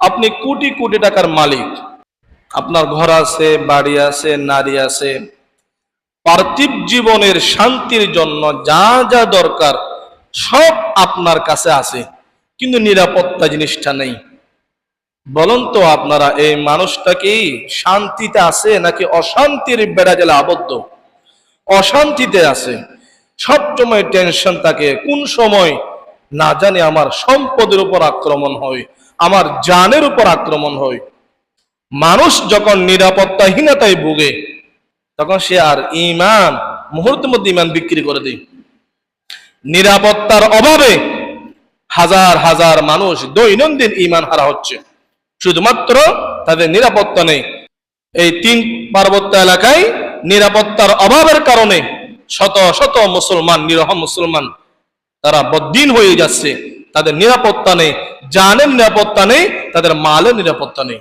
আপনি কোটি কোটি টাকার মালিক, আপনার ঘর আছে, বাড়ি আছে, নারী আছে, পার্থিব জীবনের শান্তির জন্য যা যা দরকার সব আপনার কাছে আছে, কিন্তু নিরাপত্তা জিনিসটা নেই। বলুন তো আপনারা, এই মানুষটা কি শান্তিতে আছে নাকি অশান্তির বেড়াজালে আবদ্ধ? অশান্তিতে আছে, সবসময় টেনশন থাকে, কোন সময় না জানি আমার সম্পদের উপর আক্রমণ হয়, আমার জানের উপর আক্রমণ হয়। মানুষ যখন নিরাপত্তাহীনতায় ভুগে তখন সে আর ঈমান, মুহূর্তের মধ্যে ঈমান বিক্রি করে দেয়। নিরাপত্তার অভাবে হাজার হাজার মানুষ দৈনন্দিন ঈমান হারা হচ্ছে, শুধুমাত্র তাদের নিরাপত্তা নেই। এই 3 পার্বত্য এলাকায় নিরাপত্তার অভাবের কারণে শত শত মুসলমান, নিরহ মুসলমান তারা বদ্দিন হয়ে যাচ্ছে। তাদের নিরাপত্তা নেই, জানের নিরাপত্তা নেই, তাদের মালের নিরাপত্তা নেই।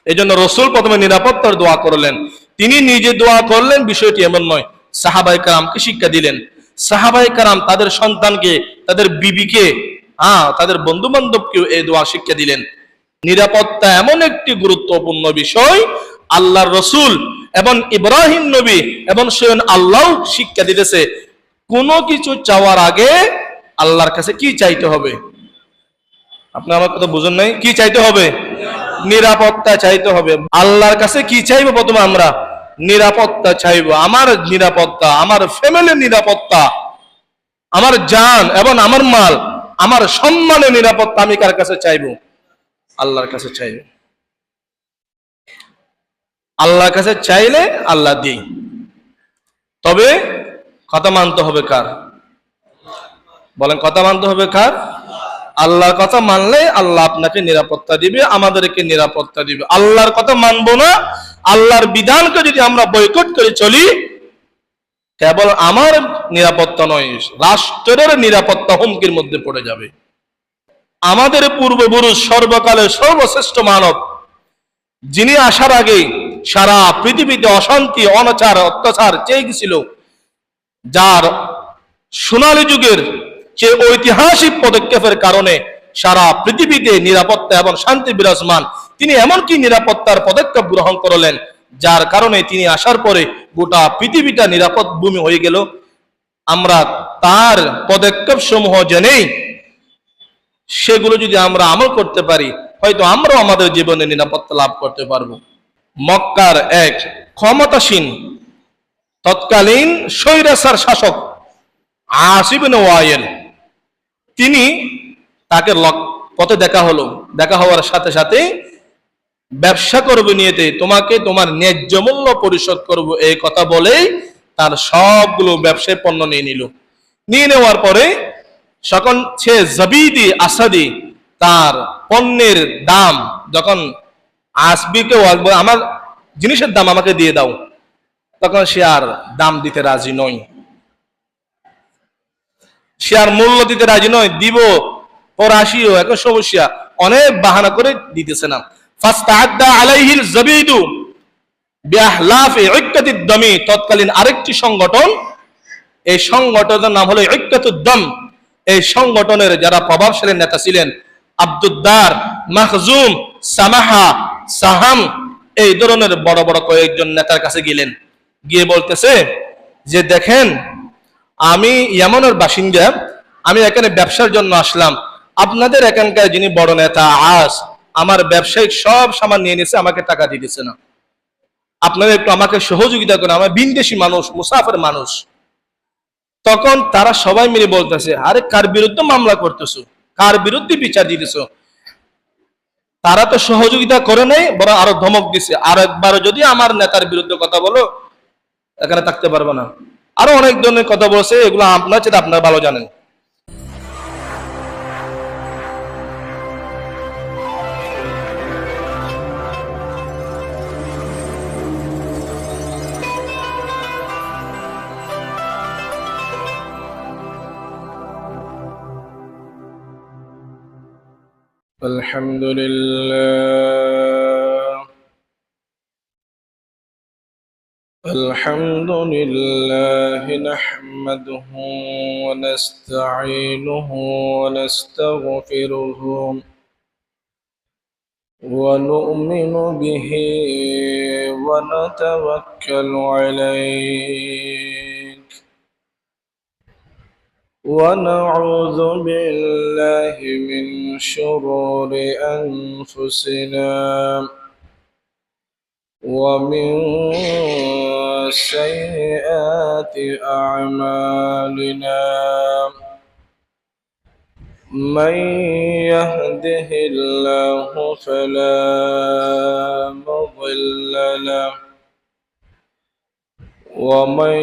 এই জন্য রসুল প্রথমে নিরাপত্তার দোয়া করলেন। তিনি নিজে দোয়া করলেন বিষয়টি এমন নয়, সাহাবায়ে কেরামকে শিক্ষা দিলেন। সাহাবায়ে কেরাম তাদের সন্তানকে, তাদের বিবিকে, তাদের বন্ধু বান্ধবকেও এই দোয়া শিক্ষা দিলেন। নিরাপত্তা এমন একটি গুরুত্বপূর্ণ বিষয়, আল্লাহর রসুল এবং ইব্রাহিম নবী এবং স্বয়ং আল্লাহ শিক্ষা দিতেছে, কোনো কিছু চাওয়ার আগে আল্লাহর কাছে কি চাইতে হবে? আপনি আমার কথা বুঝেন নাই? কি চাইতে হবে? নিরাপত্তা চাইতে হবে। আল্লাহর কাছে কি চাইবো? প্রথমে আমরা নিরাপত্তা চাইবো। আমার নিরাপত্তা, আমার ফ্যামিলির নিরাপত্তা, আমার জান এবং আমার মাল, আমার সম্মানের নিরাপত্তা আমি কার কাছে চাইবো? আল্লাহর কাছে চাইবো। আল্লাহর কাছে চাইলে আল্লাহ দিই। তবে কথা মানতে হবে কার? বলেন, কথা মানতে হবে কার? আল্লাহর কথা মানলে আল্লাহ আপনাকে নিরাপত্তা দিবে, আমাদেরকে নিরাপত্তা দিবে। আল্লাহর কথা মানবো না, আল্লাহর বিধানকে যদি আমরা বয়কট করে চলি, কেবল আমার নিরাপত্তা নয়, রাষ্ট্রের নিরাপত্তা হুমকির মধ্যে পড়ে যাবে। আমাদের পূর্বপুরুষ, সর্বকালের সর্বশ্রেষ্ঠ মানব, যিনি আসার আগে সারা পৃথিবীতে অশান্তি, অনাচার, অত্যাচার চেয়ে গেছিল, যার সোনালী যুগের যে ঐতিহাসিক পদক্ষেপের কারণে সারা পৃথিবীতে নিরাপত্তা এবং শান্তি বিরাজমান, তিনি এমনকি নিরাপত্তার পদক্ষেপ গ্রহণ করলেন, যার কারণে তিনি আসার পরে গোটা পৃথিবীটা নিরাপদ ভূমি হয়ে গেল। আমরা তার পদক্ষেপ সমূহ জেনেই সেগুলো যদি আমরা আমল করতে পারি, হয়তো আমরাও আমাদের জীবনে নিরাপত্তা লাভ করতে পারবো। মক্কার এক ক্ষমতাসীন তৎকালীন স্বৈরাচার শাসক আস ইবনে ওয়াইল, তিনি, তাকে পথে দেখা হলো। দেখা হওয়ার সাথে সাথে ব্যবসা করবে নিয়েতে, তোমাকে তোমার ন্যায্য মূল্য পরিশোধ করব, এই কথা বলেই তার সবগুলো ব্যবসায় পণ্য নিয়ে নিল। নিয়ে নেওয়ার পরে যখন সে জবিদি আসাদি তার পণ্যের দাম যখন আসবিকে আমার জিনিসের দাম আমাকে দিয়ে দাও, তখন সে আর দাম দিতে রাজি নয়, সে আর মূল্য দিতে রাজি নয়। দিব পর আসিও, এখন সমস্যা, অনেক বাহানা করে দিতেছে না। ফাস্তাআদ্দা আলাইহিল জাবিদু বিআহলাফি ইক্কাতিদ দামি, তৎকালীন আরেকটি সংগঠন, এই সংগঠনের নাম হলো ইক্কাতুদ দাম। এই সংগঠনের যারা প্রভাবশালী নেতা ছিলেন, আব্দুদ্দার, মাখজুম, সামাহা, সাহাম, এই ধরনের বড় বড় কয়েকজন নেতার কাছে গেলেন। গিয়ে বলতেছে যে, দেখেন, আমি ইয়ামানের বাসিন্দা, আমি এখানে ব্যবসার জন্য আসলাম। আপনাদের এখানকার যিনি বড় নেতা আস, আমার ব্যবসায়িক সব সামান নিয়ে নিয়েছে, আমাকে টাকা দিতেছে না। আপনারা একটু আমাকে সহযোগিতা করেন, আমার বিদেশি মানুষ, মুসাফির মানুষ। তখন তারা সবাই মিলে বলতেছে, আরে কার বিরুদ্ধে মামলা করতেছো, কার বিরুদ্ধে বিচার দিতেছো? তারা তো সহযোগিতা করে নাই, বরং আরো ধমক দিছে, আর একবার যদি আমার নেতার বিরুদ্ধে কথা বলো, এখানে থাকতে পারবে না। আরো অনেক ধরনের কথা বলছে, এগুলো আপনার চেয়ে আপনারা ভালো জানেন। আলহামদুলিল্লাহ, আলহামদুলিল্লাহ নাহমাদুহু ওয়া নাস্তাঈনুহু ওয়া নাস্তাগফিরুহু ونؤمن به ونتوكل عليك ونعوذ بالله من شرور أنفسنا ومن سيئات أعمالنا من يهده الله فلا مضل له ومن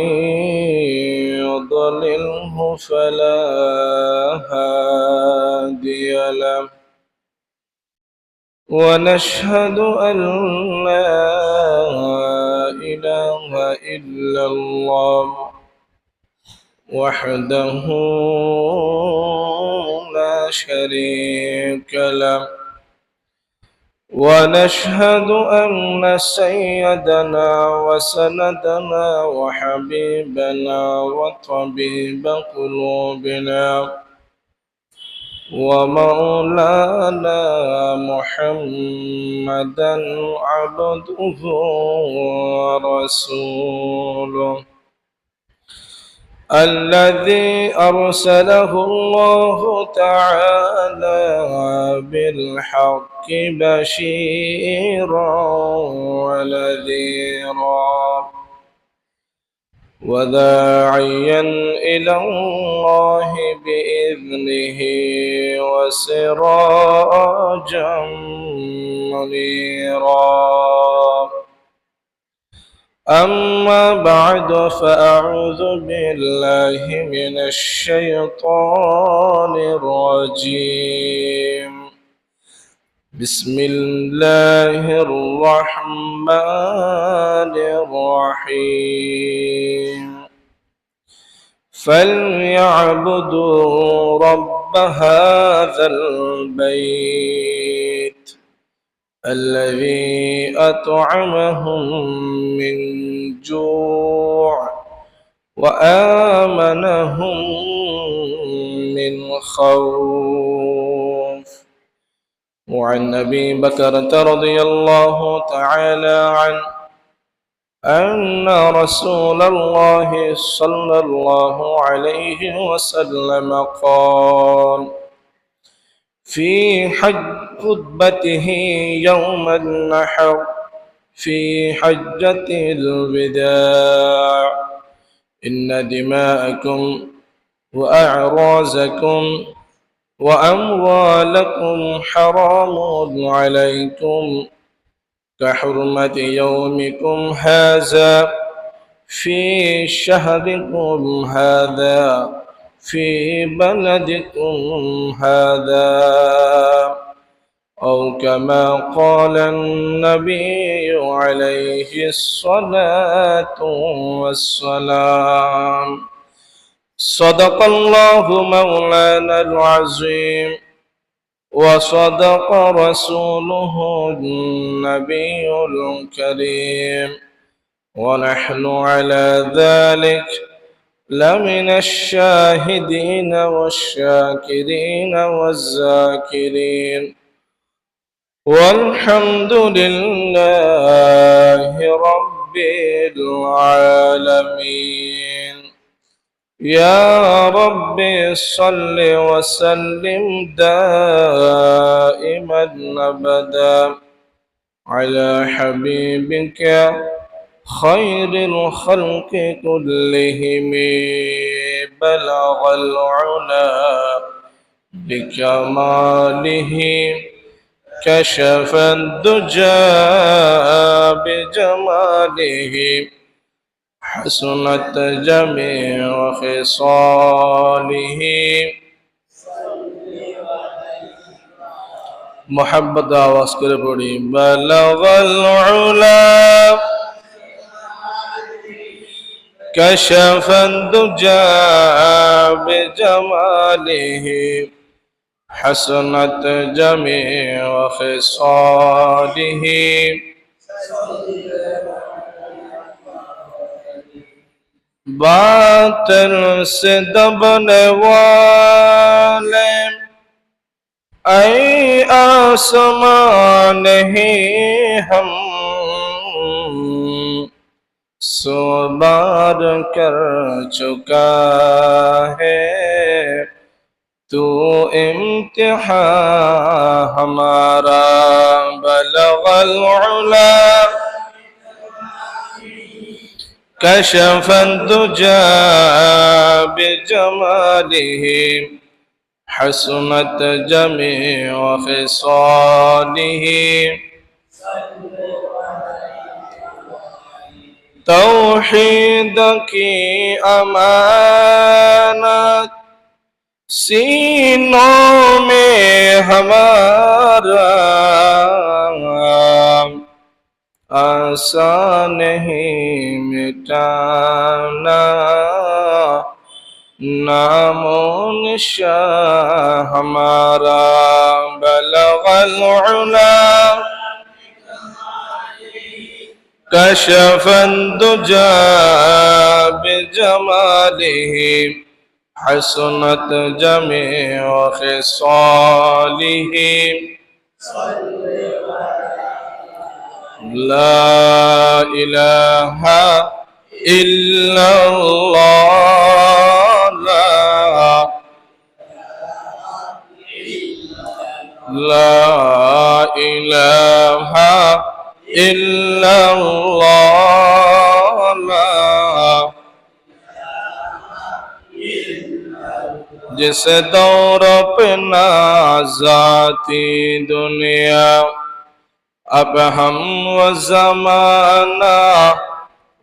يضلله فلا هادي له ونشهد أن لا إله إلا الله وحده لا شريك له ونشهد أن سيدنا وسندنا وحبيبنا وطبيب قلوبنا ومولانا محمدا عبده ورسوله الذي أرسله الله تعالى بالحق بشيرا ونذيرا وداعيا إلى الله بإذنه وسراجا منيرا أما بعد فأعوذ بالله من الشيطان الرجيم بسم الله الرحمن الرحيم فليعبدوا رب هذا البيت الذي أطعمهم من جوع وآمنهم من خوف. وعن أبي بكرة رضي الله تعالى عنه أن رسول الله صلى الله عليه وسلم قال في خطبته يوم النحر في حجة الوداع إن دماءكم وأعراضكم وأموالكم حرام عليكم كحرمة يومكم هذا في شهركم هذا في بلدكم هذا أو كما قال النبي عليه الصلاة والسلام صدق الله مولانا العظيم وصدق رسوله النبي الكريم ونحن على ذلك لمن الشاهدين والشاكرين والذاكرين والحمد لله رب العالمين. يا رب صل وسلم دائما أبدا على حبيبك خير الخلق كلهم بلغ العلا بكماله كشف الدجى بجماله حسنت جميع خصاله محبت آواز کرے پڑی بلغ العلا كشف الدجى بجماله حسنت جميع خصاله باطل سے دبنے والے ऐ आसमां नहीं हम सौ बार कर चुका है, तू इम्तिहान हमारा बलगल उला कशफन दुजा बिजमालिह हसनत जमीअ खिसालिह तौहीद की अमानत सीनों में हमारा आसान नहीं मिटाना, नामो निशान हमारा बलगल उला कशफन दुजा बिजमालिह हसनत जमीअ खिसालिह ला इलाहा इल्लल्लाह ला इलाहा इल्लल्लाह जिस दौर पे नाज़ाती दुनिया अब हम व ज़माना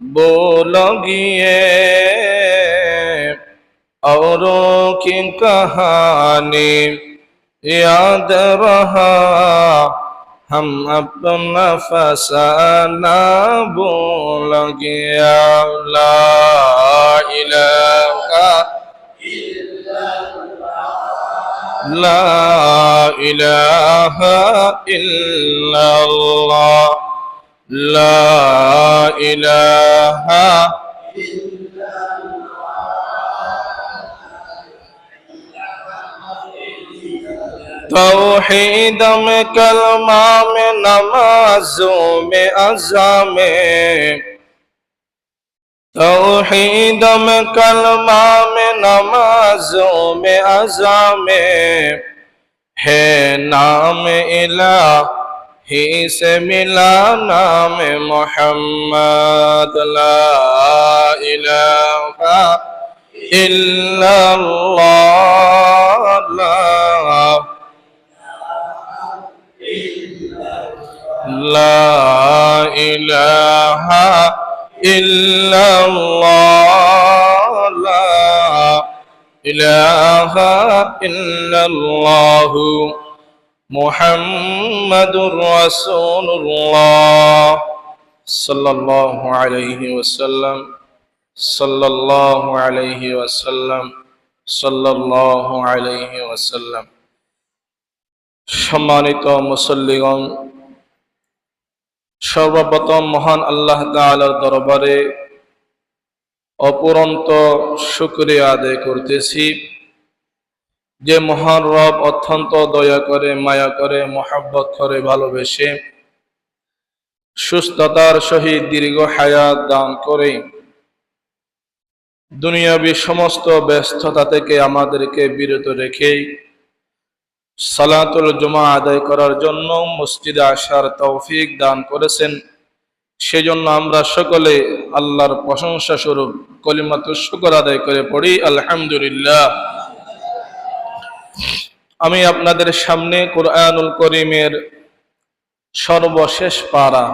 बोलोगिए, औरों की कहानी याद रहा, हम अपना फसाना बोलोगे। ला इलाहा ला इलाहा इल्लल्लाह ला इलाहा तौहीद में कलमा में नमाजों में अज़ा में, तौहीद में कलमा में नमाजों में अज़ा में है नाम इलाही से मिला नाम मोहम्मद। ला इलाहा इल्लल्लाह ला इलाहा इल्लल्लाह ला इलाहा इल्लल्लाह मुहम्मदुर रसूलुल्लाह सल्लल्लाहु अलैहि वसल्लम सल्लल्लाहु अलैहि वसल्लम सल्लल्लाहु अलैहि वसल्लम। সম্মানিত মুসল্লিগণ, সর্বপ্রথম মহান আল্লাহ তাআলার দরবারে অপুরন্ত শুকরিয়া আদায় করতেছি, যে মহান রব অত্যন্ত দয়া করে, মায়া করে, মহব্বত করে, ভালোবেসে সুস্থতার সহিত দীর্ঘ হায়াত দান করে দুনিয়াবী সমস্ত ব্যস্ততা থেকে আমাদেরকে বিরত রেখে সালাতুল জুমা আদায় করার জন্য মসজিদে আসার তৌফিক দান করেছেন। সেজন্য আমরা সকলে আল্লাহর প্রশংসা স্বরূপ কলিমাতুশ শুকর আদায় করে পড়ি আলহামদুলিল্লাহ। আমি আপনাদের সামনে কুরআনুল কারীমের সর্বশেষ পারা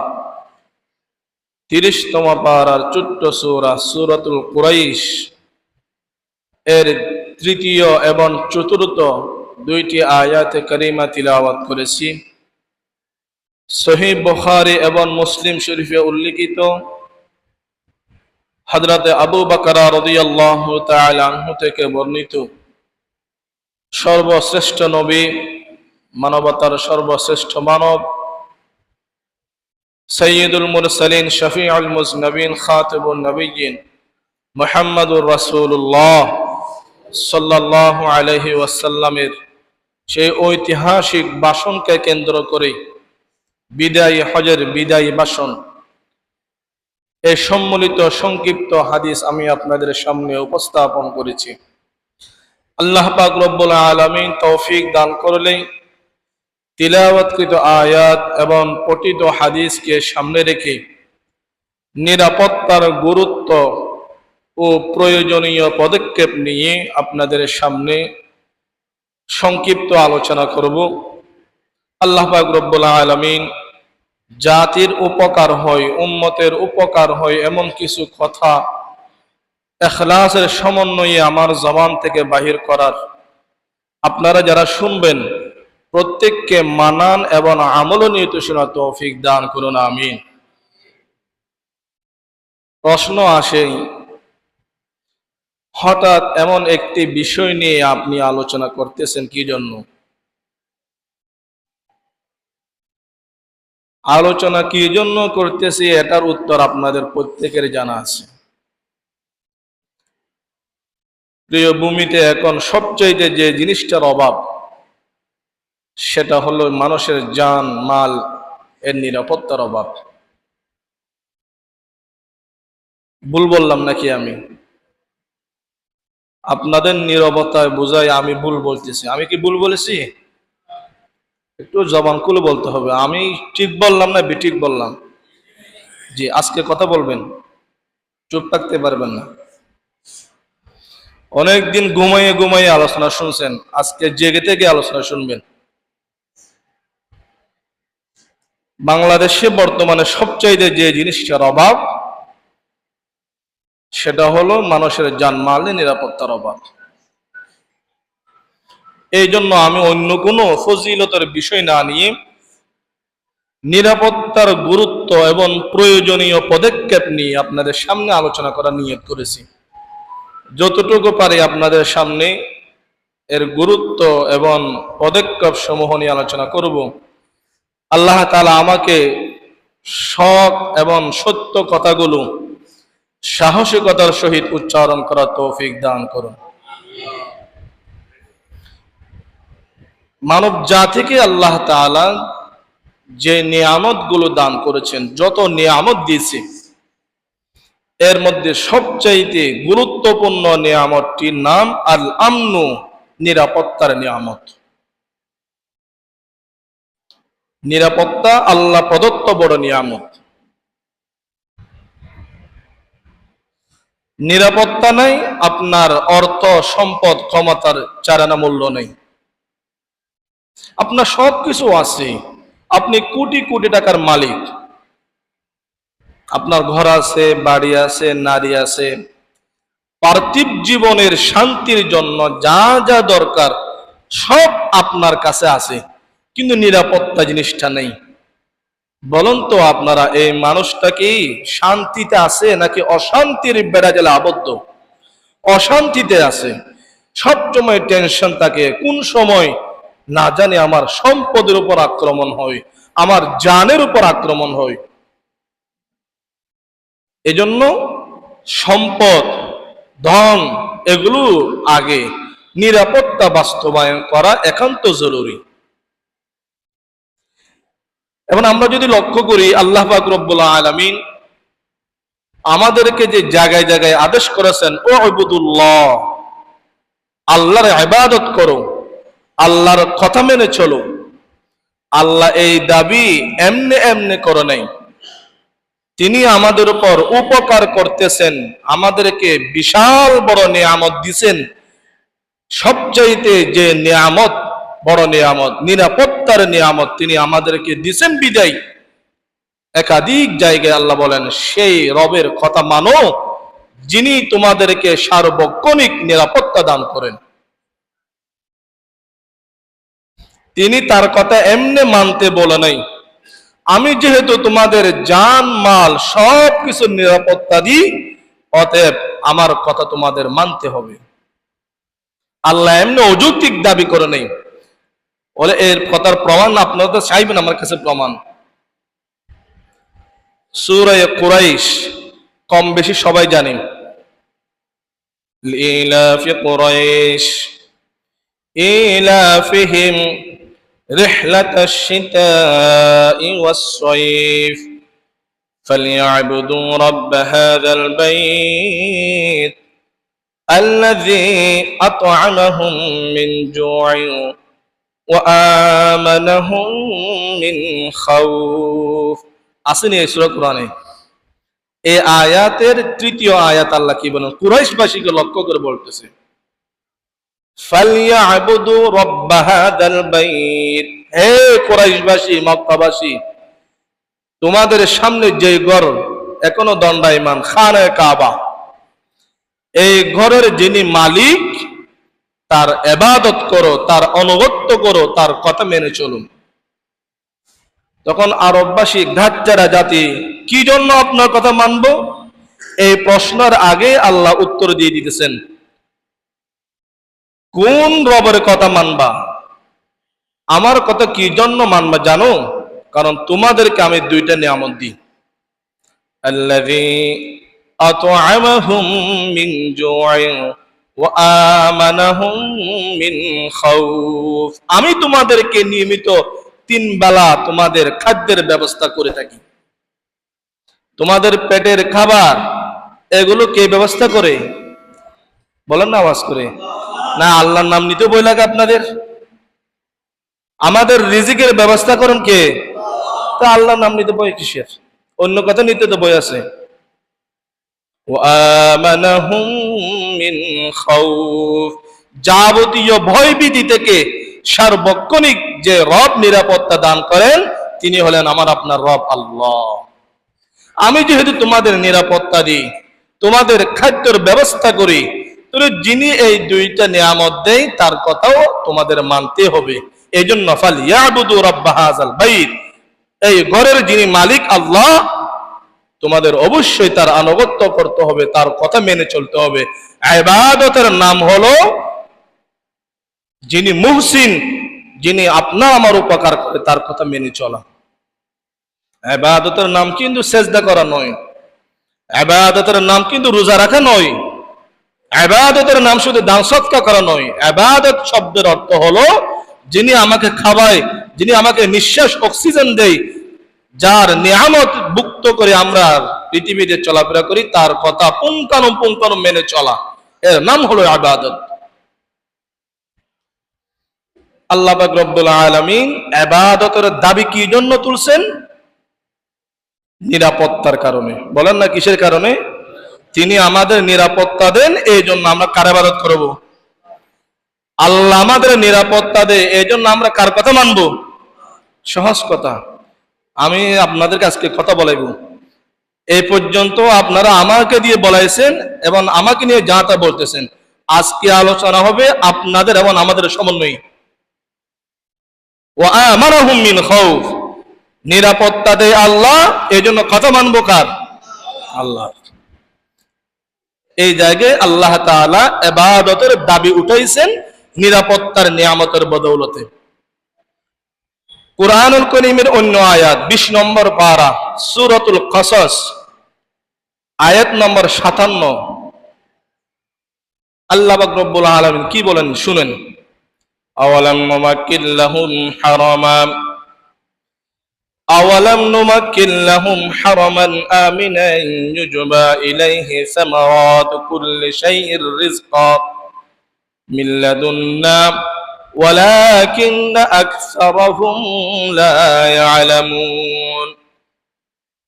30তম পারার ছোট্ট সূরা সূরাতুল কুরাইশ এর তৃতীয় এবং চতুর্থ দুইটি আয়াতে কারিমা তিলাওয়াত করেছি। সহিহ বুখারী এবং মুসলিম শরীফে উল্লেখিত হযরত আবু বকর রাদিয়াল্লাহু তাআলা আনহু থেকে বর্ণিত সর্বশ্রেষ্ঠ নবী, মানবতার সর্বশ্রেষ্ঠ মানব, সাইয়্যিদুল মুরসালিন, শফিউল মুজনবিন, খাতিবুন নবিয়্যিন মুহাম্মদুর রাসূলুল্লাহ সাল্লাল্লাহু আলাইহি ওয়াসাল্লামের সেই ঐতিহাসিক ভাষণকে কেন্দ্র করে বিদায়ী হজের বিদায়ী ভাষণ, এই সম্মিলিত সংক্ষিপ্ত হাদিস আমি আপনাদের সামনে উপস্থাপন করেছি। আল্লাহ পাক রব্বুল আলামিন তৌফিক দান করলে তিলাওয়াতকৃত আয়াত এবং পঠিত হাদিসকে সামনে রেখে নিরাপত্তার গুরুত্ব ও প্রয়োজনীয় পদক্ষেপ নিয়ে আপনাদের সামনে সংক্ষিপ্ত আলোচনা করব। আল্লাহ পাক রব্বুল আলামিন জাতির উপকার হয়, উম্মতের উপকার হয় এমন কিছু কথা ইখলাসের সমন্বয়ে আমার জবান থেকে বাহির করার, আপনারা যারা শুনবেন প্রত্যেককে মানান এবং আমল নিয়ত শোনার তৌফিক দান করুন, আমিন। প্রশ্ন আসে, হঠাৎ এমন একটি বিষয় নিয়ে আপনি আলোচনা করতেছেন কি জন্য? আলোচনা কি জন্য করতেছি এটার উত্তর আপনাদের প্রত্যেকের জানা আছে। প্রিয় ভূমিতে এখন সবচাইতে যে জিনিসটার অভাব, সেটা হলো মানুষের জান মাল এর নিরাপত্তার অভাব। ভুল বললাম নাকি? আমি আপনাদের নীরবতায় বোঝাই আমি ভুল বলতেছি। আমি কি ভুল বলেছি? একটু জবান খুলে বলতে হবে, আমি ঠিক বললাম না বেঠিক বললাম? জি, আজকে কথা বলবেন, চুপ থাকতে পারবেন না। অনেকদিন ঘুমাইয়ে ঘুমাইয়ে আলোচনা শুনছেন, আজকে জেগে থেকে আলোচনা শুনবেন। বাংলাদেশে বর্তমানে সবচাইতে যে জিনিসটার অভাব, সেটা হলো মানুষের জানমালের নিরাপত্তার অভাব। এই জন্য আমি অন্য কোনো ফজিলতের বিষয় না নিয়ে নিরাপত্তার গুরুত্ব এবং প্রয়োজনীয় পদক্ষেপ নিয়ে আপনাদের সামনে আলোচনা করার নিয়ত করেছি। যতটুকু পারি আপনাদের সামনে এর গুরুত্ব এবং পদক্ষেপ সমূহ নিয়ে আলোচনা করব। আল্লাহ তাআলা আমাকে সৎ এবং সত্য কথাগুলো সাহসিকতার সহিত উচ্চারণ করার তৌফিক দান করুন। মানব জাতিকে আল্লাহ তাআলা যে নিয়ামত গুলো দান করেছেন, যত নিয়ামত দিয়েছে, এর মধ্যে সবচাইতে গুরুত্বপূর্ণ নিয়ামতটির নাম আল আমনু, নিরাপত্তার নিয়ামত। নিরাপত্তা আল্লাহ প্রদত্ত বড় নিয়ামত। নিরাপত্তা নাই, আপনার অর্থ সম্পদ ক্ষমতার চারানা মূল্য নেই। আপনার সবকিছু আছে, আপনি কোটি কোটি টাকার মালিক, আপনার ঘর আছে, বাড়ি আছে, নারী আছে, পার্থিব জীবনের শান্তির জন্য যা যা দরকার সব আপনার কাছে আছে, কিন্তু নিরাপত্তা জিনিসটা নেই। বলুন তো আপনারা, এই মানুষটা কি শান্তিতে আছে নাকি অশান্তির বেড়াজালে আবদ্ধ? অশান্তিতে আছে, সবসময় টেনশন থাকে, কোন সময় না জানি আমার সম্পদের উপর আক্রমণ হয়, আমার জানের উপর আক্রমণ হয়। এজন্য সম্পদ, ধন এগুলো আগে, নিরাপত্তা বাস্তবায়ন করা একান্ত জরুরি। এবং আমরা যদি লক্ষ্য করি, আল্লাহ পাক রব্বুল আলামিন আমাদেরকে যে জায়গায় জায়গায় আদেশ করেছেন, ও ইবাদুল্লাহ, আল্লাহর ইবাদত করো, আল্লাহর কথা মেনে চলো। আল্লাহ এই দাবি এমনি এমনি করে নাই, তিনি আমাদের উপর উপকার করতেছেন, আমাদেরকে বিশাল বড় নিয়ামত দিছেন। সবচাইতে যে নিয়ামত, বড় নিয়ামত, নিরাপত্তার নিয়ামত তিনি আমাদেরকে দিছেন বিদায় একাধিক জায়গায় আল্লাহ বলেন, সেই রবের কথা মানো যিনি তোমাদেরকে সার্বক্ষণিক নিরাপত্তা দান করেন। তিনি তার কথা এমনি মানতে বলে নাই, আমি যেহেতু তোমাদের জান মাল সব কিছুর নিরাপত্তা দিই, অতএব আমার কথা তোমাদের মানতে হবে। আল্লাহ এমনি অযৌক্তিক দাবি করে নেই। বলে এর কথার প্রমাণ আপনারা তো চাইবেন, আমার কাছে প্রমাণ। সূরা কুরাইশ কম বেশি সবাই জানেন। লিইলাফি কুরাইশ إيلافهم رحلة الشتاء والصيف فليعبدوا رب هذا البيت الذي أطعمهم من جوع وآمنهم من خوف। আসেনি এই সূরা কোরআনে এই আয়াতের তৃতীয় আয়াত আল্লাহ কি বলেন? কুরাইশবাসীকে লক্ষ্য করে বলতেছে, ফালিয়াবুদু রাব্ব হাযাল বাইত, হে কুরাইশবাসী, মক্কাবাসী, তোমাদের সামনে যে ঘর এখনো দণ্ডায়মান, খানে কাবা, এই ঘরের যিনি মালিক তার ইবাদত করো, তার অনুগত্য করো, তার কথা মেনে চলুন। তখন আরববাসী ঘাটচারা জাতি, কি জন্য আপনার কথা মানব? এই প্রশ্নের আগে আল্লাহ উত্তর দিয়ে দিতেছেন, কোন রবের কথা মানবা? আমার কথা কি জন্য মানবা জানো? কারণ তোমাদেরকে আমি দুইটা নিয়ামত দিই, আল্লাযী আত'আমাহুম মিন জু'ইন ওয়া আমানাহুম মিন খাউফ। আমি তোমাদেরকে নিয়মিত 3 বেলা তোমাদের খাদ্যের ব্যবস্থা করে থাকি। তোমাদের পেটের খাবার এগুলো কে ব্যবস্থা করে? বলেন না আওয়াজ করে। না আল্লাহর নাম নিতে বই লাগে আপনাদের? আমাদের রিজিকের ব্যবস্থা করেন কে? তা আল্লাহর নাম নিতে বই কিসের? অন্য কথা নিতে তো বই আছে। ওয়ামানাহুম মিন খাউফ, যাবতীয় ভয়ভীতি থেকে সার্বক্ষণিক যে রব নিরাপত্তা দান করেন তিনি হলেন আমার আপনার রব আল্লাহ। আমি যেহেতু তোমাদের নিরাপত্তা দিই, তোমাদের খাদ্যের ব্যবস্থা করি, তাহলে যিনি এই দুইটা নিয়ামত দেয় তার কথাও তোমাদের মানতে হবে। এই জন্য ফালিয়াবুদু রাব্ব হাযাল বাইত, এই ঘরের যিনি মালিক আল্লাহ, তোমাদের অবশ্যই তার আনুগত্য করতে হবে, তার কথা মেনে চলতে হবে। ইবাদতের নাম হলো যিনি মুহসিন, যিনি আপনার আমার উপকার করে, তার কথা মেনে চলা। ইবাদতের নাম কিন্তু সেজদা করা নয়, ইবাদতের নাম কিন্তু রোজা রাখা নয়, ইবাদতের নাম শুধু দান সদকা করা নয়। ইবাদত শব্দের অর্থ হলো যিনি আমাকে খাওয়ায়, যিনি আমাকে নিঃশ্বাস অক্সিজেন দেয়, যার নিয়ামত ভুক্ত করে আমরা পৃথিবীতে চলাফেরা করি, তার কথা পুঙ্খানুপুঙ্খানু মেনে চলা, এর নাম হলো ইবাদত। আল্লাহ পাক রব্বুল আলামিন ইবাদতের দাবি কি জন্য তুলছেন? নিরাপত্তার কারণে। বলেন না কিসের কারণে? তিনি আমাদের নিরাপত্তা দেন, এই জন্য আমরা কার ইবাদত করব? আল্লাহ আমাদের নিরাপত্তা দেয়, এই জন্য আমরা কার কথা মানব? সহজ কথা, আমি আপনাদের আজকে কথা বলাইব। এই পর্যন্ত আপনারা আমাকে দিয়ে বলাইছেন এবং আমাকে নিয়ে যা তা বলতেছেন। আজকে আলোচনা হবে আপনাদের এবং আমাদের সমন্বয়। ওয়া আমানাহুম মিন খাউফ, নিরাপত্তা দেয় আল্লাহ, এই জন্য কথা মানবো কার? আল্লাহ। এই জায়গায় আল্লাহ তাআলা ইবাদতের দাবি উঠাইছেন নিরাপত্তার নিয়ামতের বদৌলতে। কুরআনুল কারীমের অন্য আয়াত 20 নম্বর পারা সূরাতুল কসস আয়াত নম্বর 57, আল্লাহ পাক রব্বুল আলামিন কি বলেন শুনেন। আওয়ালাম নুমাক্কিন লাহুম হারামান أولم نمكن لهم حرما آمنا يجبى إليه ثمرات كل شيء رزقا من لدنا ولكن أكثرهم لا يعلمون।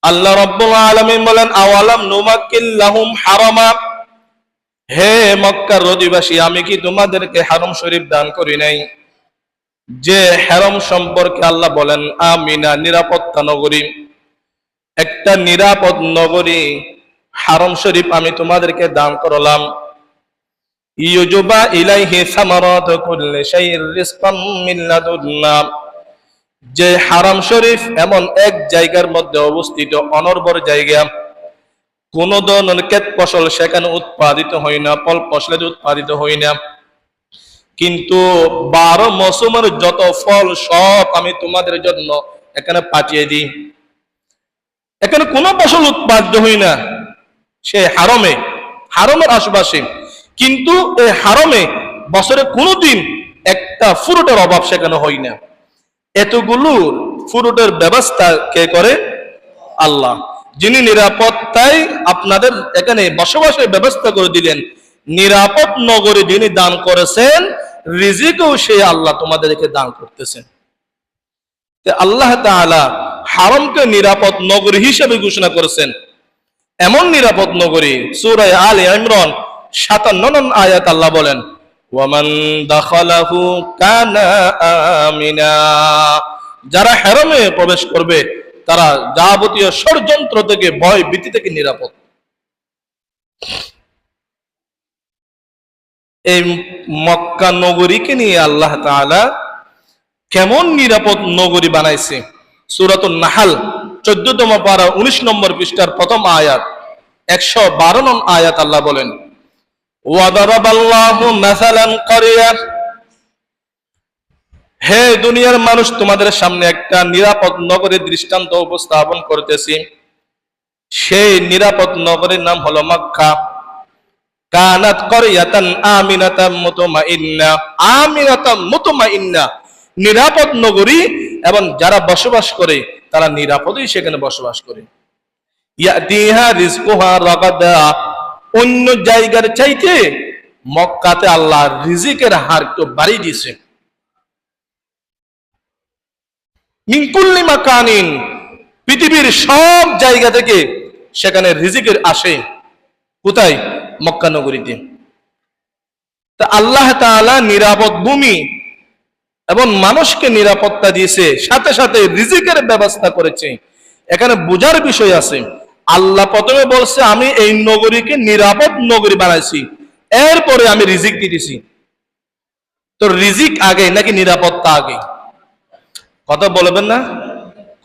আল্লাহ রাব্বুল আলামিন বলেন আওয়ালাম নুমাক্কিন লাহুম হারামা, হে মক্কার অধিবাসী, আমি কি তোমাদেরকে হারম শরীফ দান করি নাই? যে হারম সম্পর্কে আল্লাহ বলেন আমিনা, নিরাপত্তা নগরী, একটা নিরাপদ নগরী হারম শরীফ আমি তোমাদেরকে দান করলাম। ইউজবা ইলাইহি সামারাতু কুল্লি শাইইর রিজকাম মিন লাদুন্না, যে হারম শরীফ এমন এক জায়গার মধ্যে অবস্থিত, অনর্বর জায়গা, কোন ধরনের ক্ষেত ফসল সেখানে উৎপাদিত হয় না, ফল ফসল উৎপাদিত হয় না, কিন্তু 12 মৌসুমের যত ফল সব আমি তোমাদের জন্য এখানে পাঠিয়ে দিই। এখানে কোনো ফসল উৎপাদিত হয় না, সে হারমে, হারমের আশেপাশে, কিন্তু এই হারমে বছরে কোনো দিন একটা ফুরুটের অভাব সেখানে হয় না। এতগুলো ফুরুটের ব্যবস্থা কে করে? আল্লাহ, যিনি নিরাপত্তায় আপনাদের এখানে বসবাসের ব্যবস্থা করে দিলেন। নিরাপদ নগরী যিনি দান করেছেন, রিজিকও সেই আল্লাহ তোমাদেরকে দান করতেছেন। আল্লাহ তাআলা হারমকে নিরাপদ নগরী হিসেবে ঘোষণা করেছেন। এমন নিরাপদ নগরী, সূরা আলে ইমরান 57 নং আয়াত আল্লাহ বলেন, ওয়ামান দাখালাহু কানা আমিনা, যারা হারমে প্রবেশ করবে তারা যাবতীয় ষড়যন্ত্র থেকে, ভয় ভীতি থেকে নিরাপদ। এই মক্কা নগরীকে নিয়ে আল্লাহ তাআলা কেমন নিরাপদ নগরী বানাইছে, সূরাতুন নাহল 14তম পারা 19 নম্বর পৃষ্ঠার প্রথম আয়াত 112 নং আয়াত আল্লাহ বলেন, ওয়াদারাবাল্লাহু মাসালান ক্বরিয়া, হে দুনিয়ার মানুষ, তোমাদের সামনে একটা নিরাপদ নগরীর দৃষ্টান্ত উপস্থাপন করতেছি। সেই নিরাপদ নগরীর নাম হলো মক্কা। কানাত ক্বরিয়াতান আমিনাতাম মুতমাইন্না, আমিনাতাম মুতমাইন্না, নিরাপদ নগরী, এবং যারা বসবাস করে তারা নিরাপদেই সেখানে বসবাস করে। ইয়াতিহা রিজকুহা রাগাদা, অন্য জায়গার চাইতে মক্কাতে আল্লাহ রিজিকের হার একটু বাড়িয়ে দিয়েছে। মিন কুল্লি মাকানিন, পৃথিবীর সব জায়গা থেকে সেখানে রিজিকের আসে। কোথায়? মক্কা নগরীতে। তা আল্লাহ তাআলা নিরাপদ ভূমি এবং মানুষকে নিরাপত্তা দিয়েছে, সাথে সাথে রিজিকের ব্যবস্থা করেছে। এখানে বোঝার বিষয় আছে, আল্লাহ প্রথমে বলছে আমি এই নগরীকে নিরাপদ নগরী বানাইছি, এরপরে আমি রিজিক দিয়েছি। তো রিজিক আগে নাকি নিরাপত্তা আগে? কথা বলবেন না?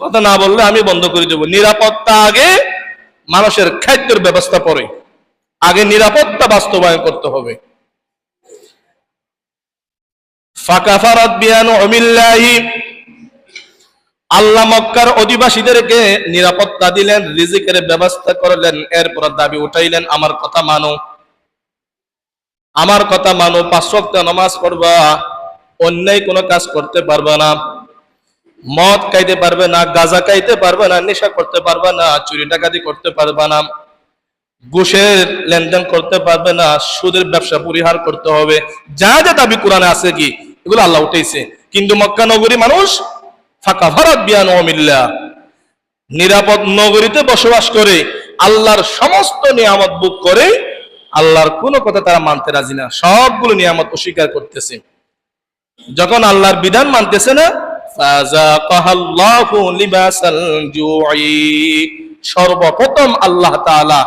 কথা না বললে আমি বন্ধ করে দেব। নিরাপত্তা আগে, মানুষের খাদ্যের ব্যবস্থা পরে। আগে নিরাপত্তা বাস্তবায়ন করতে হবে। ফাকাফারাত বিআনউমিল্লাহি, আল্লাহ মক্কার অধিবাসীদেরকে নিরাপত্তা দিলেন, রিজিকের ব্যবস্থা করলেন, এরপর দাবি উঠাইলেন আমার কথা মানো, আমার কথা মানো, 5 ওয়াক্ত নামাজ পড়বা, অন্যায় কোনো কাজ করতে পারবে না, মদ খাইতে পারবে না, গাঁজা খাইতে পারবে না, নেশা করতে পারবে না, চুরি ডাকাতি করতে পারবে না, ঘুষের লেনদেন করতে পারবে না, সুদের ব্যবসা পরিহার করতে হবে। যা যা দাবি কোরআনে আছে কি এগুলো আল্লাহ উঠাইছে। কিন্তু মক্কা নগরী মানুষ ফাকাফারাত বিআনউমিল্লাহ, নিরাপদ নগরীতে বসবাস করে আল্লাহর সমস্ত নিয়ামত ভোগ করে আল্লাহর কোনো কথা তারা মানতে রাজি না, সবগুলো নিয়ামত অস্বীকার করতেছে। যখন আল্লাহর বিধান মানতেছে না, ফাযাকাহাল্লাহু লিবাসাল জুই, সর্বপ্রথম আল্লাহ তাআলা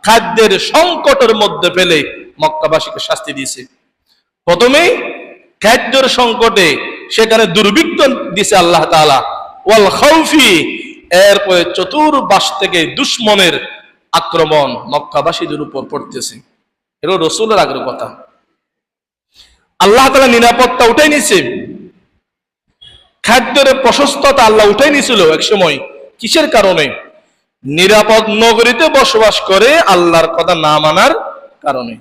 খাদ্যের সংকটের মধ্যে ফেলে মক্কাবাসীকে শাস্তি দিয়েছে। প্রথমেই খাদ্যের সংকটে সেখানে দুর্ভিক্ষ দিয়েছে আল্লাহ তাআলা, ওয়াল খাউফি, এরপরে চতুর্পাশ থেকে দুশমনের আক্রমণ মক্কাবাসীদের উপর পড়তেছে। এটা রাসূলের আগের কথা। আল্লাহ তাআলা নিরাপত্তা উঠাই নিছে, খাদ্যের প্রশস্ততা আল্লাহ উঠাই নিছিল এক সময়। কিসের কারণে? নিরাপদ নগরীতে বসবাস করে আল্লাহর কথা না মানার কারণে।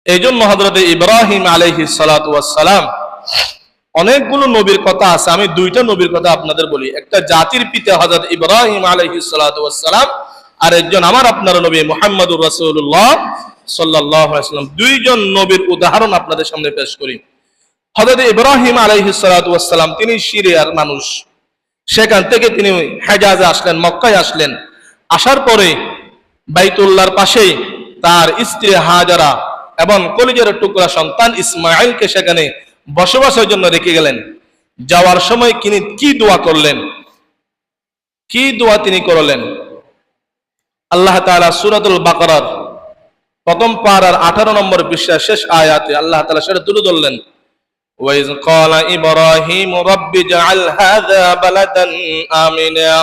এই জন্য হযরত ইব্রাহিম আলাইহিস সালাতু ওয়াস সালাম, অনেকগুলো নবীর কথা আছে, আমি 2টা নবীর কথা আপনাদের বলি। একটা জাতির পিতা হযরত ইব্রাহিম আলাইহিস সালাতু ওয়াস সালাম, আর একজন আমার আপনার নবী মুহাম্মদুর রাসূলুল্লাহ সাল্লাল্লাহু আলাইহি ওয়াসাল্লাম। 2 জন নবীর উদাহরণ আপনাদের সামনে পেশ করি। হযরত ইব্রাহিম আলাইহিস সালাতু ওয়াস সালাম, তিনি সিরিয়ার মানুষ। সেখান থেকে তিনি হেজাজে আসলেন, মক্কায় আসলেন। আসার পরে বাইতুল্লাহর পাশেই তার স্ত্রী হাজারা এবং কলিজার টুকরা সন্তান ইসমাঈলকে সেখানে বসবাসের জন্য রেখে গেলেন। যাওয়ার সময় তিনি কি দোয়া করলেন, কি দোয়া তিনি করলেন? আল্লাহ তাআলা সূরাতুল বাকারার প্রথম পারার 18 নম্বর পৃষ্ঠার শেষ আয়াতে আল্লাহ তাআলা সেটা তুলে ধরলেন, ওয়াইজ ক্বালা ইব্রাহিম রাব্বি জাআল হাযা বালাদান আমিনা।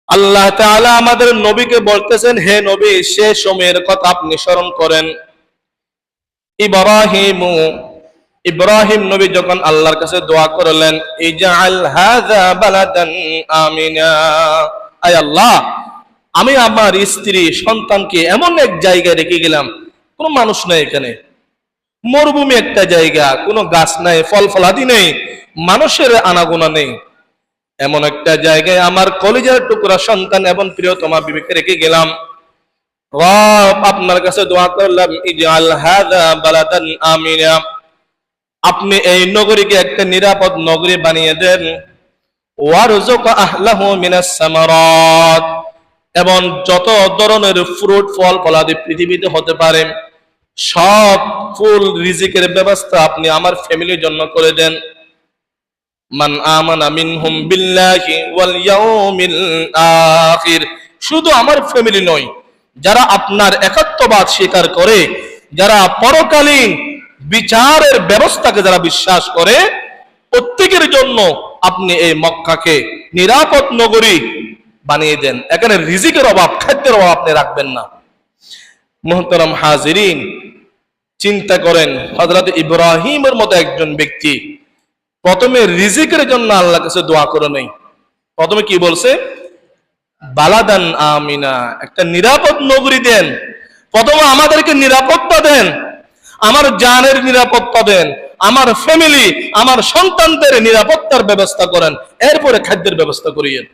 আল্লাহ তাআলা আমাদের নবীকে বলতেছেন, হে নবী, সে সময়ের কথা আপনি স্মরণ করেন। ইব্রাহিম নবী যখন আল্লাহর কাছে দোয়া করলেন, ইজআল হাযা বালাদান আমিনা, আয় আল্লাহ, আমি আমার স্ত্রী সন্তানকে এমন এক জায়গায় রেখে গেলাম, কোনো মানুষ নাই এখানে, মরুভূমি একটা জায়গা, কোনো গাছ নাই, ফল ফলাদি নেই, মানুষের আনাগোনা নেই। এমন একটা জায়গায় আমার কলিজার টুকরা সন্তান এবং প্রিয়তমা বিবিকে রেখে গেলাম। রব, আপনার কাছে দোয়া করলাম, ইজআল হাযা বালাদান আমিনা, আপনি এই নগরীকে একটা নিরাপদ নগরী বানিয়ে দেন। ওয়ারযুক আহলাহু মিনাস সামারাত, এবং যত ধরনের ফ্রুট ফল ফলাদি পৃথিবীতে হতে পারে সব ফুল রিজিকের ব্যবস্থা আপনি আমার ফ্যামিলির জন্য করে দেন। মান আমানা মিনহুম বিল্লাহি ওয়াল ইয়াউমিল আখির, শুধু আমার ফ্যামিলি নয়, যারা আপনার একাত্মবাদ স্বীকার করে, যারা পরকালীন বিচারের ব্যবস্থাকে যারা বিশ্বাস করে, প্রত্যেকের জন্য আপনি এই মক্কাকে নিরাপদ নগরী বানিয়ে দেন। এখানে রিজিকের অভাব, খাদ্যের অভাব আপনি রাখবেন না। মুহতারাম হাজিরিন, চিন্তা করেন, হযরত ইব্রাহিমের মতো একজন ব্যক্তি প্রথমে রিজিকের জন্য আল্লাহর কাছে দোয়া করে নাই। প্রথমে কি বলছে? বালাদান আমিনা, একটা নিরাপদ নগরী দেন। প্রথমে আমাদেরকে নিরাপত্তা দেন, আমার জানের নিরাপত্তা দেন, আমার ফ্যামিলি, আমার সন্তানদের নিরাপত্তার ব্যবস্থা করেন, এরপরে খাদ্যের ব্যবস্থা করিয়েন।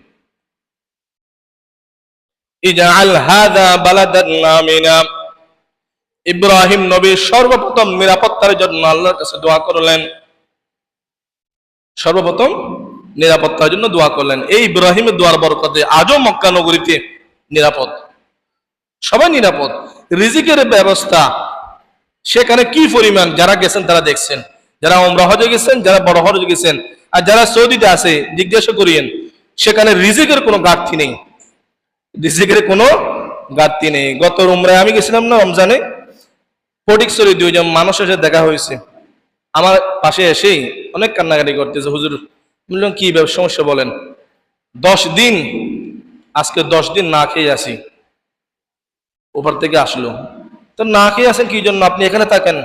ইজআল হাযা বালাদান আমিনা, ইব্রাহিম নবী সর্বপ্রথম নিরাপত্তার জন্য আল্লাহর কাছে দোয়া করলেন। সর্বপ্রথম নিরাপত্তার জন্য দোয়া করলেন। এই ইব্রাহিমের দোয়ার বরকতে আজও মক্কা নগরীতে নিরাপদ, সবাই নিরাপদ। রিজিকের ব্যবস্থা সেখানে কি পরিমাণ, যারা গেছেন তারা দেখছেন, যারা উমরা হজে গেছেন, যারা বড় হজে গেছেন, আর যারা সৌদিতে আছে জিজ্ঞাসা করিয়েন, সেখানে রিজিকের কোনো ঘাটতি নেই, রিজিকের কোনো ঘাটতি নেই। গত উমরায় আমি গেছিলাম না রমজানে, ফটিকছড়ি দুইজন মানুষের সাথে দেখা হয়েছে, আমার পাশে এসেই অনেক কান্নাকাটি করতেছে, হুজুর। বললাম কি সমস্যা বলেন? 10 দিন, আজকে 10 দিন না খেয়ে আসি। ওপর থেকে আসলো, তো না খেয়ে আসেন কি জন্য? আপনি এখানে থাকেন,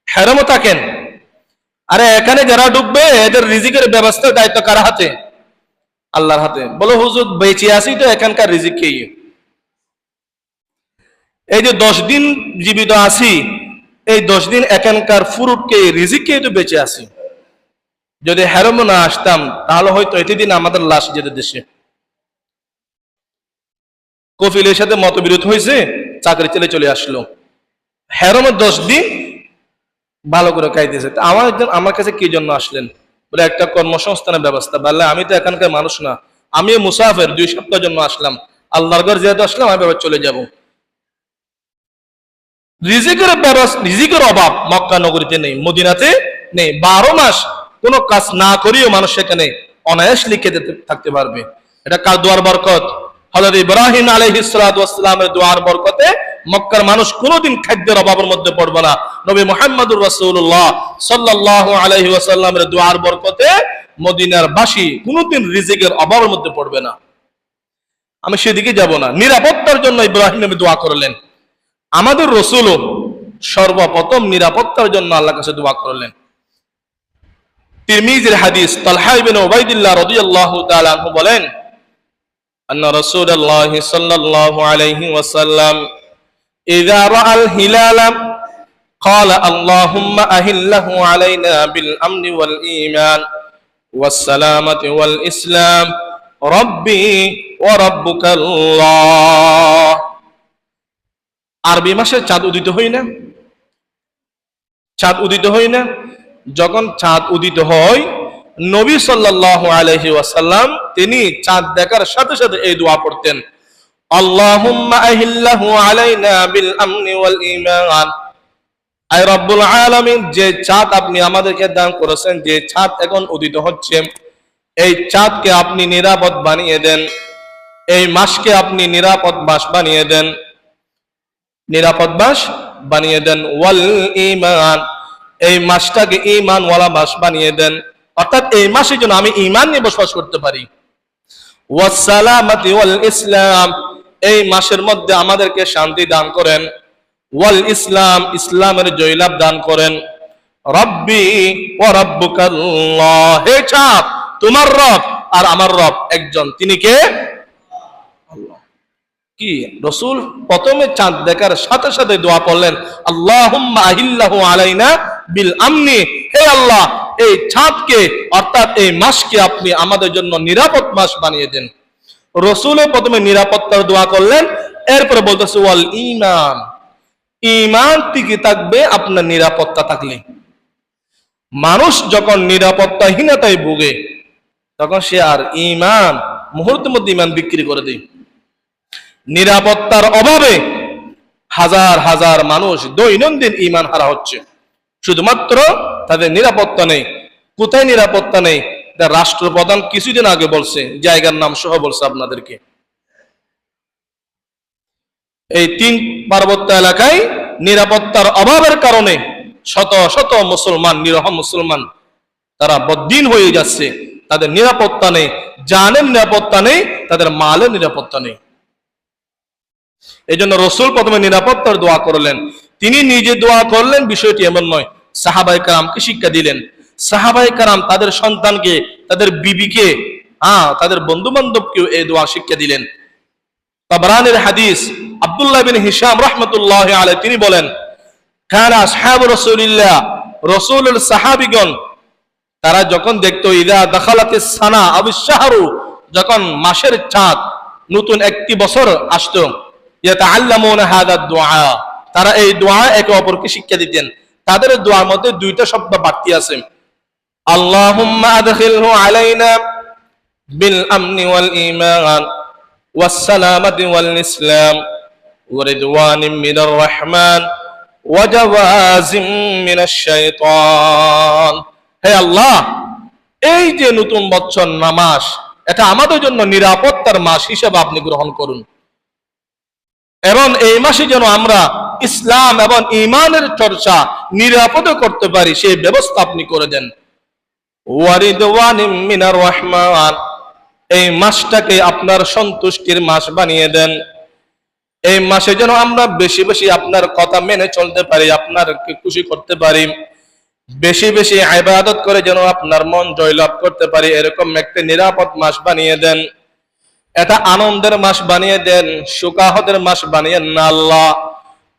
হেরামও থাকেন। আরে এখানে যারা ডুববে এদের রিজিকের ব্যবস্থার দায়িত্ব কার হাতে? আল্লাহর হাতে। বলো হুজুর বেঁচে আসি তো এখানকার রিজিক খেয়ে। এই যে 10 দিন জীবিত আছি, এই 10 দিন এখানকার ফুরুটকে রিজিককে তো বেঁচে আসি। যদি হেরমও না আসতাম তাহলে হয়তো এতদিন আমাদের লাশ যেতে দেশে। কফিলের সাথে মতবিরোধ হয়েছে, চাকরি চলে আসলো। হেরমের 10 দিন ভালো করে খাইতেছে। আমার কাছে কি জন্য আসলেন? বলে একটা কর্মসংস্থানের ব্যবস্থা। বললে আমি তো এখানকার মানুষ না, আমিও মুসাফির, 2 সপ্তাহের জন্য আসলাম, আল্লাহর ঘর যেহেতু আসলাম আমি এবার চলে যাব। রিজিকের অভাব মক্কা নগরীতে নেই, মদিনাতে নেই। 12 মাস কোনো কাজ না করেও মানুষ সেখানে অনায়াস লিখে থাকতে পারবে। এটা কার দোয়ার বরকত? হযরত ইব্রাহিম আলাইহিস সালাতু ওয়াস সালামের দোয়ার বরকতে মক্কার মানুষ কোনোদিন খাদ্যের অভাবের মধ্যে পড়বে না। নবী মুহাম্মদুর রাসূলুল্লাহ সাল্লাল্লাহু আলাইহি ওয়াসাল্লামের দোয়ার বরকতে মদিনার বাসী কোনোদিন রিজিকের অভাবের মধ্যে পড়বে না। আমি সেদিকে যাব না। নিরাপত্তার জন্য ইব্রাহিম নবী দোয়া করলেন। আমাদের রাসূলও সর্বপ্রথম নিরাপত্তার জন্য আল্লাহর কাছে দোয়া করলেন। তিরমিজির হাদিস, তালহা ইবনে উবাইদুল্লাহ রাদিয়াল্লাহু তাআলা আনহু বলেন, আন্না রাসূলুল্লাহ সাল্লাল্লাহু আলাইহি ওয়াসাল্লাম ইযা রাআল হিলালা ক্বালা আল্লাহুম্মা আহিল্লাহু আলাইনা বিল আমনি ওয়াল ঈমান ওয়াস সালামাতি ওয়াল ইসলাম রাব্বি ওয়া রাব্বুকাল্লাহ। আরবি মাসে চাঁদ উদিত হয় না? চাঁদ উদিত হয় না? যখন চাঁদ উদিত হয়, নবী সাল্লাল্লাহু আলাইহি ওয়াসাল্লাম তিনি চাঁদ দেখার সাথে সাথে এই দোয়া পড়তেন, আল্লাহুম্মা আহিল্লাহু আলাইনা বিল আমনি ওয়াল ঈমান। আয় রব্বুল আলামিন, যে চাঁদ আপনি আমাদেরকে দান করেছেন, যে চাঁদ এখন উদিত হচ্ছে, এই চাঁদকে আপনি নিরাপদ বানিয়ে দেন, এই মাসকে আপনি নিরাপদ মাস বানিয়ে দেন, নিরাপদ মাস বানিয়ে দেন। ওয়াল ঈমান, এই মাসটাকে ঈমানওয়ালা মাস বানিয়ে দেন, অর্থাৎ এই মাসে যেন আমি ঈমান নিয়ে বসবাস করতে পারি। ওয়াস সালামাতি ওয়াল ইসলাম, এই মাসের মধ্যে আমাদেরকে শান্তি দান করেন। ওয়াল ইসলাম, ইসলামের জয়লাভ দান করেন। রাব্বি ওয়া রাব্বুকাল্লাহ, হে চাঁদ তোমার রব আর আমার রব একজন, তিনি কে? আল্লাহ। কি রাসূল প্রথমে চাঁদ দেখার সাথে সাথে দোয়া করলেন, আল্লাহুম্মা আহিল্লাহু আলাইনা বিল আমনি, হে আল্লাহ এই চাঁদকে অর্থাৎ এই মাসকে আপনি আমাদের জন্য নিরাপদ মাস বানিয়ে দেন। রাসূলও প্রথমে নিরাপত্তার দোয়া করলেন, এরপরে বলতেছে ওয়াল ঈমান, ঈমান টিকে থাকবে আপনার নিরাপত্তা থাকলে। মানুষ যখন নিরাপত্তাহীনতায় ভোগে তখন সে আর ঈমান মুহূর্তের মধ্যে ঈমান বিক্রি করে দেয়। নিরাপত্তার অভাবে হাজার হাজার মানুষ দৈনন্দিন ঈমান হারা হচ্ছে, শুধুমাত্র তাদের নিরাপত্তা নেই। কোথায় নিরাপত্তা নেই? রাষ্ট্রপ্রধান কিছুদিন আগে বলছে, জায়গার নাম সহ বলছে আপনাদেরকে, এই 3 পার্বত্য এলাকায় নিরাপত্তার অভাবের কারণে শত শত মুসলমান, নিরহ মুসলমান তারা বদ্দিন হয়ে যাচ্ছে। তাদের নিরাপত্তা নেই, জানের নিরাপত্তা নেই, তাদের মালের নিরাপত্তা নেই। এই জন্য রাসূল প্রথমে নিরাপত্তার দোয়া করলেন। তিনি নিজে দোয়া করলেন বিষয়টি এমন নয়, সাহাবায়ে কেরামকে শিক্ষা দিলেন। সাহাবায়ে কেরাম তাদের সন্তানকে, তাদের বিবিকে, তাদের বন্ধু বান্ধবকেও এই দোয়া শিক্ষা দিলেন। তাবরানির হাদিস, আব্দুল্লাহ বিন হিশাম রাহমাতুল্লাহি আলাইহি তিনি বলেন, কানা আসহাবু রাসূলিল্লাহ, রাসূলের সাহাবীগণ তারা যখন দেখতো ইদা দাখালাতিস সানা আবিশ শাহরু, যখন মাসের চাঁদ নতুন একটি বছর আসতো, ইয়াতাআল্লামুনা হাদা দুআ, তারা এই দোয়া একে অপরকে শিক্ষা দিতেন। তাদের দোয়ার মধ্যে 2টা শব্দ বাড়তি আছে, আল্লাহুম্মা আদখিলহু আলাইনা বিল আমনি ওয়াল ঈমান ওয়াস সালামাতি ওয়াল ইসলাম ওয়া রিদওয়ানিম মিনার রহমান ওয়া জাওয়াজিম মিনাশ শাইতান। হে আল্লাহ, এই যে নতুন বছর মাস, এটা আমাদের জন্য নিরাপত্তার মাস হিসেবে আপনি গ্রহণ করুন, এবং এই মাসে যেন আমরা ইসলাম এবং ঈমানের চর্চা নিরাপদে করতে পারি সেই ব্যবস্থা আপনি করে দেন। ওয়া রিদওয়ানিম মিনার রহমান, এই মাসটাকে আপনার সন্তুষ্টির মাস বানিয়ে দেন। এই মাসে যেন আমরা বেশি বেশি আপনার কথা মেনে চলতে পারি, আপনারকে খুশি করতে পারি, বেশি বেশি ইবাদত করে যেন আপনার মন জয়লাভ করতে পারি, এরকম একটা নিরাপদ মাস বানিয়ে দেন। এটা আনন্দের মাস বানিয়ে দেন, শোকাহতের মাস বানিয়েন না আল্লাহ।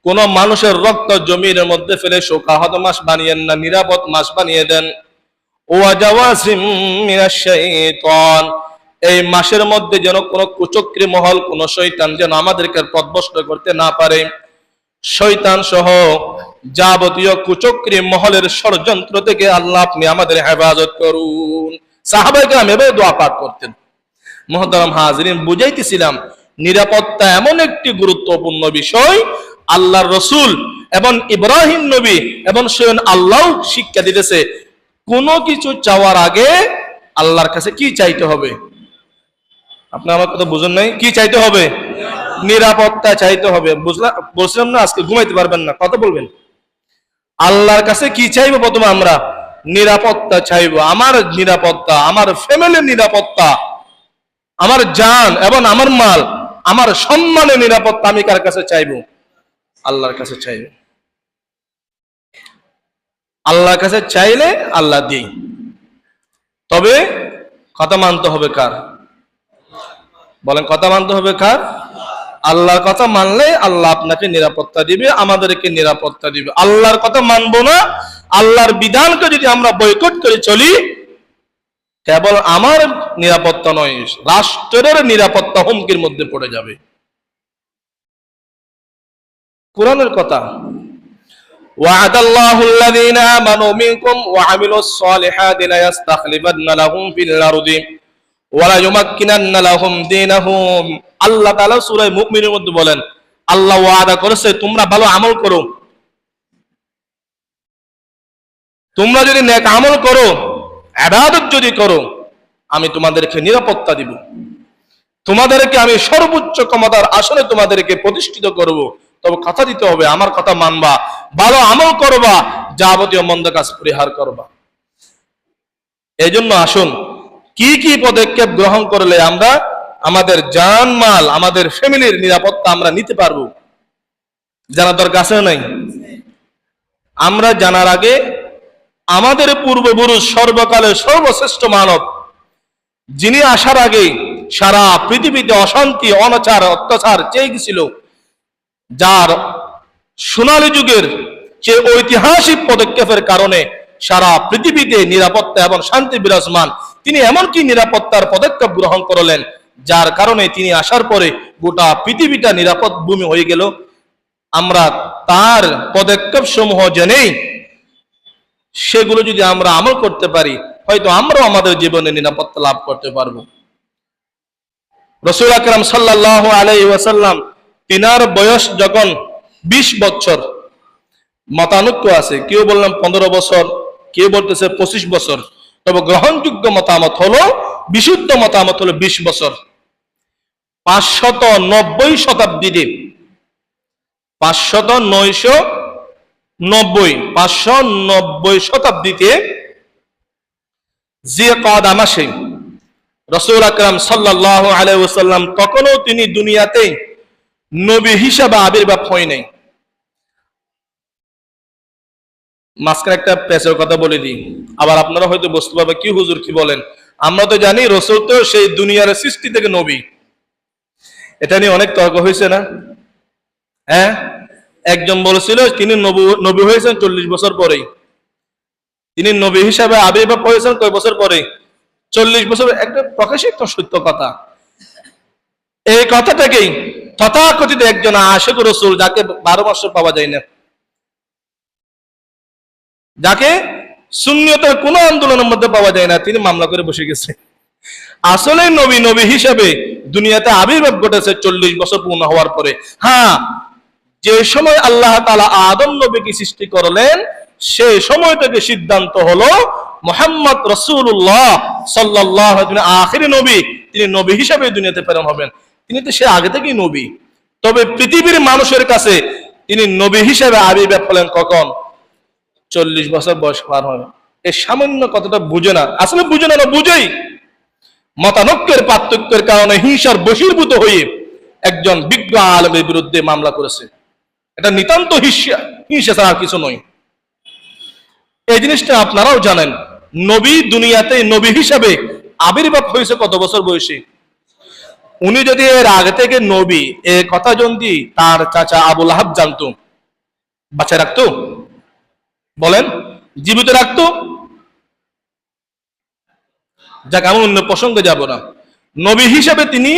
কোন মানুষের রক্ত জমির মধ্যে ফেলে শোকাহত মাস বানিয়েন না, নিরাপদ মাস বানিয়ে দেন। ওয়া জাওয়াজিম মিনাশ শাইতান, এই মাসের মধ্যে যেন কোনো কুচক্রী মহল, কোন শয়তান যেন আমাদেরকে পথভ্রষ্ট করতে না পারে। শয়তান সহ যাবতীয় কুচক্রী মহলের ষড়যন্ত্র থেকে আল্লাহ আপনি আমাদের হেফাজত করুন। সাহাবায়ে কেরাম এভাবে দোয়া পাঠ করতেন। মুহতারাম হাজিরিন, বুঝাইতেছিলাম নিরাপত্তা এমন একটি গুরুত্বপূর্ণ বিষয়, আল্লাহর রাসূল এবং ইব্রাহিম নবী এবং স্বয়ং আল্লাহ শিক্ষা দিতেছে, কোনো কিছু চাওয়ার আগে আল্লাহর কাছে কি চাইতে হবে? আপনি আমার কথা বুঝেন নাই? কি চাইতে হবে? নিরাপত্তা চাইতে হবে। বলছিলাম না আজকে ঘুমাইতে পারবেন না, কথা বলবেন। আল্লাহর কাছে কি চাইবো? প্রথমে আমরা নিরাপত্তা চাইবো, আমার নিরাপত্তা, আমার ফ্যামিলির নিরাপত্তা, আমার জান এবং আমার মাল, আমার সম্মানের নিরাপত্তা আমি কার কাছে চাইবো? আল্লাহর কাছে চাইবো। আল্লাহর কাছে চাইলে আল্লাহ দিই, তবে কথা মানতে হবে কার? বলেন, কথা মানতে হবে কার? আল্লাহর কথা মানলে আল্লাহ আপনাকে নিরাপত্তা দিবে, আমাদেরকে নিরাপত্তা দিবে। আল্লাহর কথা মানবো না, আল্লাহর বিধানকে যদি আমরা বয়কট করে চলি, কেবল আমার নিরাপত্তা নয়, রাষ্ট্রের নিরাপত্তা হুমকির মধ্যে পড়ে যাবে। কোরআনের কথা, ওয়া'দাল্লাহু আল্লাযীনা আমানু মিনকুম ওয়া আমিলুস সালিহাতি লা ইস্তাখলিফান্না লাহুম ফিল আরদি ওয়া লা ইউমাক্কিনান্না লাহুম দীনাহুম। আল্লাহ তাআলা সূরা মুমিনের মধ্যে বলেন, আল্লাহ ওয়াদা করেছে তোমরা ভালো আমল করো, তোমরা যদি নেক আমল করো, ইবাদত যদি করো, আমি তোমাদেরকে নিরাপত্তা দিব, তোমাদেরকে আমি সর্বোচ্চ ক্ষমতার আসনে তোমাদেরকে প্রতিষ্ঠিত করব। তবে কথা দিতে হবে, আমার কথা মানবা, ভালো আমল করবা, যাবতীয় মন্দ কাজ পরিহার করবা। এই জন্য আসুন, কি কি পদক্ষেপ গ্রহণ করলে আমরা আমাদের জান মাল, আমাদের ফ্যামিলির নিরাপত্তা আমরা নিতে পারবো, জানার দরকার আছে নাই? আমরা জানার আগে আমাদের পূর্বপুরুষ, সর্বকালের সর্বশ্রেষ্ঠ মানব, যিনি আসার আগে সারা পৃথিবীতে অশান্তি, অনাচার, অত্যাচার চেয়ে গেছিল, যার সোনালী যুগের যে ঐতিহাসিক পদক্ষেপের কারণে সারা পৃথিবীতে নিরাপত্তা এবং শান্তি বিরাজমান, তিনি এমনকি নিরাপত্তার পদক্ষেপ গ্রহণ করলেন, যার কারণে তিনি আসার পরে গোটা পৃথিবীটা নিরাপদ ভূমি হয়ে গেল। আমরা তার পদক্ষেপ সমূহ জেনেই সেগুলো যদি আমরা আমল করতে পারি, হয়তো আমরাও আমাদের জীবনে নিরাপত্তা লাভ করতে পারবো। রাসূল আকরাম সাল্লাল্লাহু আলাইহি ওয়াসাল্লাম, তিনার বয়স যখন 20 বছর, মতানৈক্য আছে, কেউ বললাম 15 বছর, কেউ বলতেছে 25 বছর, তবে গ্রহণযোগ্য মতামত হলো, বিশুদ্ধ মতামত হলো 20 বছর। 590 শতাব্দীতে 590 শতাব্দীতে জিলকাদা মাসে রাসূল আকরাম সাল্লাল্লাহু আলাইহি ওয়াসাল্লাম তখনও তিনি দুনিয়াতে নবী হিসেবে আবির্ভাব হয় নাই। মাঝখানে একটা পেঁচের কথা বলে দিই, আবার আপনারা হয়তো বুঝতে পারবেন কি হুজুর কি বলেন। আমরা তো জানি রাসূল তো সেই দুনিয়ার সৃষ্টি থেকে নবী, এটা নিয়ে অনেক তর্ক হয়েছে না? হ্যাঁ, একজন বলেছিল তিনি নবী হয়েছেন 40 বছর পরেই। তিনি নবী হিসাবে আবির্ভাব হয়েছেন কয় বছর পরে? 40 বছর। একটা প্রকাশিত সত্য কথা। এই কথাটাকেই তথাকথিত একজন আশিক রাসূল, যাকে 12 বছর পাওয়া যায় না, যাকে সুন্নিয়তের কোন আন্দোলনের মধ্যে পাওয়া যায় না, তিনি মামলা করে বসে গেছে। আসলে নবী হিসাবে দুনিয়াতে আবির্ভাব ঘটেছে 40 বছর পূর্ণ হওয়ার পরে। হ্যাঁ, যে সময় আল্লাহ তাআলা আদম নবীকে সৃষ্টি করলেন, সেই সময় থেকে সিদ্ধান্ত হলো মুহাম্মদ রাসূলুল্লাহ সাল্লাল্লাহু আলাইহি ওয়াসাল্লাম আখিরি নবী, তিনি নবী হিসাবে দুনিয়াতে প্রেরণ হবেন। তিনি তো সে আগে থেকেই নবী, তবে পৃথিবীর মানুষের কাছে তিনি নবী হিসাবে আবির্ভাব হলেন কখন? 40 বছর বয়স পার হয়। এই সামান্য কথাটা বুঝে না, আসলে বুঝে না, বুঝেই মতানৈক্যের পার্থক্যের কারণে হিংসার বশীভূত হয়ে একজন বিজ্ঞ আলেমের বিরুদ্ধে মামলা করেছে। এটা নিতান্ত হিংসা ছাড়া কিছু নয়। এই জিনিসটা আপনারাও জানেন। নবী দুনিয়াতে নবী হিসাবে আবির্ভাব হয়েছে কত বছর বয়সে? উনি যদি এর আগে থেকে নবী এ কথা যদি তার চাচা আবু লাহাব জানতো, বাঁচায় রাখতো? বলেন, জীবিত রাখতো? যাক, আমি অন্য প্রসঙ্গে যাব না। নবী হিসাবে তিনি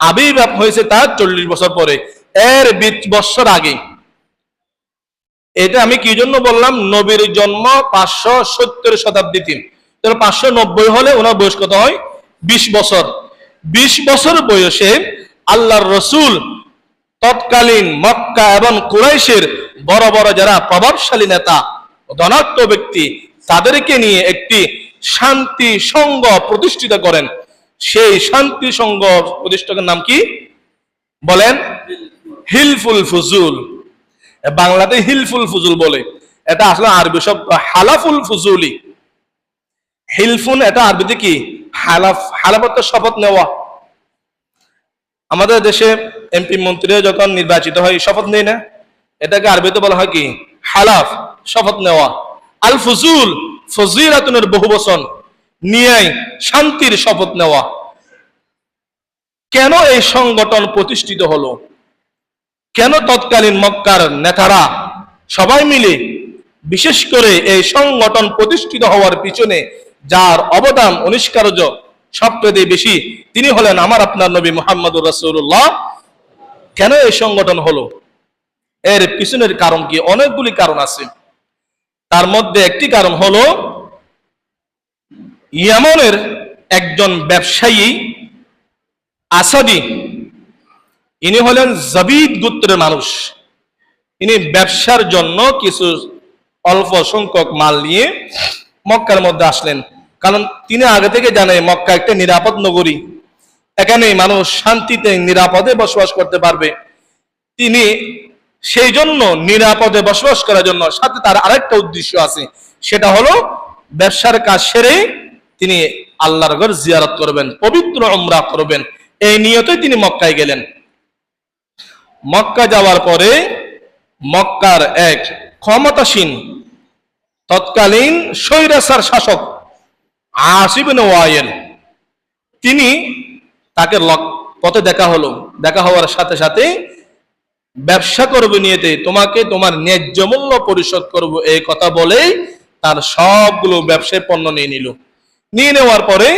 আবির্ভাব হয়েছে তার 40 বছর পরে, এর 20 বছর আগে। এটা আমি কি জন্য বললাম? নবীর জন্ম 570 শতাব্দীতে, 590 হলে ওনার বয়স কত হয়? 20 বছর। 20 বছর বয়সে আল্লাহর রসুল তৎকালীন মক্কা এবং কুরাইশের বড় বড় যারা প্রভাবশালী নেতা, ধনাঢ্য ব্যক্তি, তাদেরকে নিয়ে একটি শান্তি সংঘ প্রতিষ্ঠিত করেন। সেই শান্তি সংঘ প্রতিষ্ঠানের নাম কি বলেন? হিলফুল ফুজুল। বাংলাতে হিলফুল ফুজুল বলে, এটা আসলে আরবি শব্দ হালাফুল ফুজুলি। হিলফুন এটা আরবিতে কি? হালাফ। হালাফ অর্থ শপথ নেওয়া। আমাদের দেশে এমপি মন্ত্রীরা যখন নির্বাচিত হয় শপথ নেই না, এটাকে আরবিতে বলা হয় কি? হালাফ, শপথ নেওয়া। আল ফুজুল ফজিলাতুনের বহুবচন, নিয়ে শান্তির শপথ নেওয়া। কেন এই সংগঠন প্রতিষ্ঠিত হলো? কেন তৎকালীন মক্কার নেতারা সবাই মিলে, বিশেষ করে এই সংগঠন প্রতিষ্ঠিত হওয়ার পিছনে যার অবদান অনিষ্কার্য সবচেয়ে বেশি, তিনি হলেন আমার আপনার নবী মুহাম্মদুর রাসূলুল্লাহ। কেন এই সংগঠন হলো? এর পিছনের কারণ কি? অনেকগুলি কারণ আছে। তার মধ্যে একটি কারণ হলো ইয়ামানের একজন ব্যবসায়ী আসাদি, ইনি হলেন জাবিদ গোত্রের মানুষ। ইনি ব্যবসার জন্য কিছু অল্প সংখ্যক মাল নিয়ে মক্কার মধ্যে আসলেন। কারণ তিনি আগে থেকে জানে মক্কা একটা নিরাপদ নগরী, এখানে মানুষ শান্তিতে নিরাপদে বসবাস করতে পারবে। তিনি সেই জন্য নিরাপদে বসবাস করার জন্য, সাথে তার আরেকটা উদ্দেশ্য আছে, সেটা হলো ব্যবসার কাজ সেরে তিনি আল্লাহর ঘর জিয়ারত করবেন, পবিত্র উমরা করবেন। এই নিয়তেই তিনি মক্কায় গেলেন। মক্কা যাওয়ার পরে মক্কার এক ক্ষমতাসীন তৎকালীন স্বৈরাচার শাসক আসিব ইবনে ওয়াইল, তিনি তাকে পথে দেখা হলো। দেখা হওয়ার সাথে সাথে ব্যবসা করবে নিয়েতে, তোমাকে তোমার ন্যায্য মূল্য পরিশোধ করব এই কথা বলেই তার সবগুলো ব্যবসায় পণ্য নিয়ে নিল। নিয়ে নেওয়ার পরে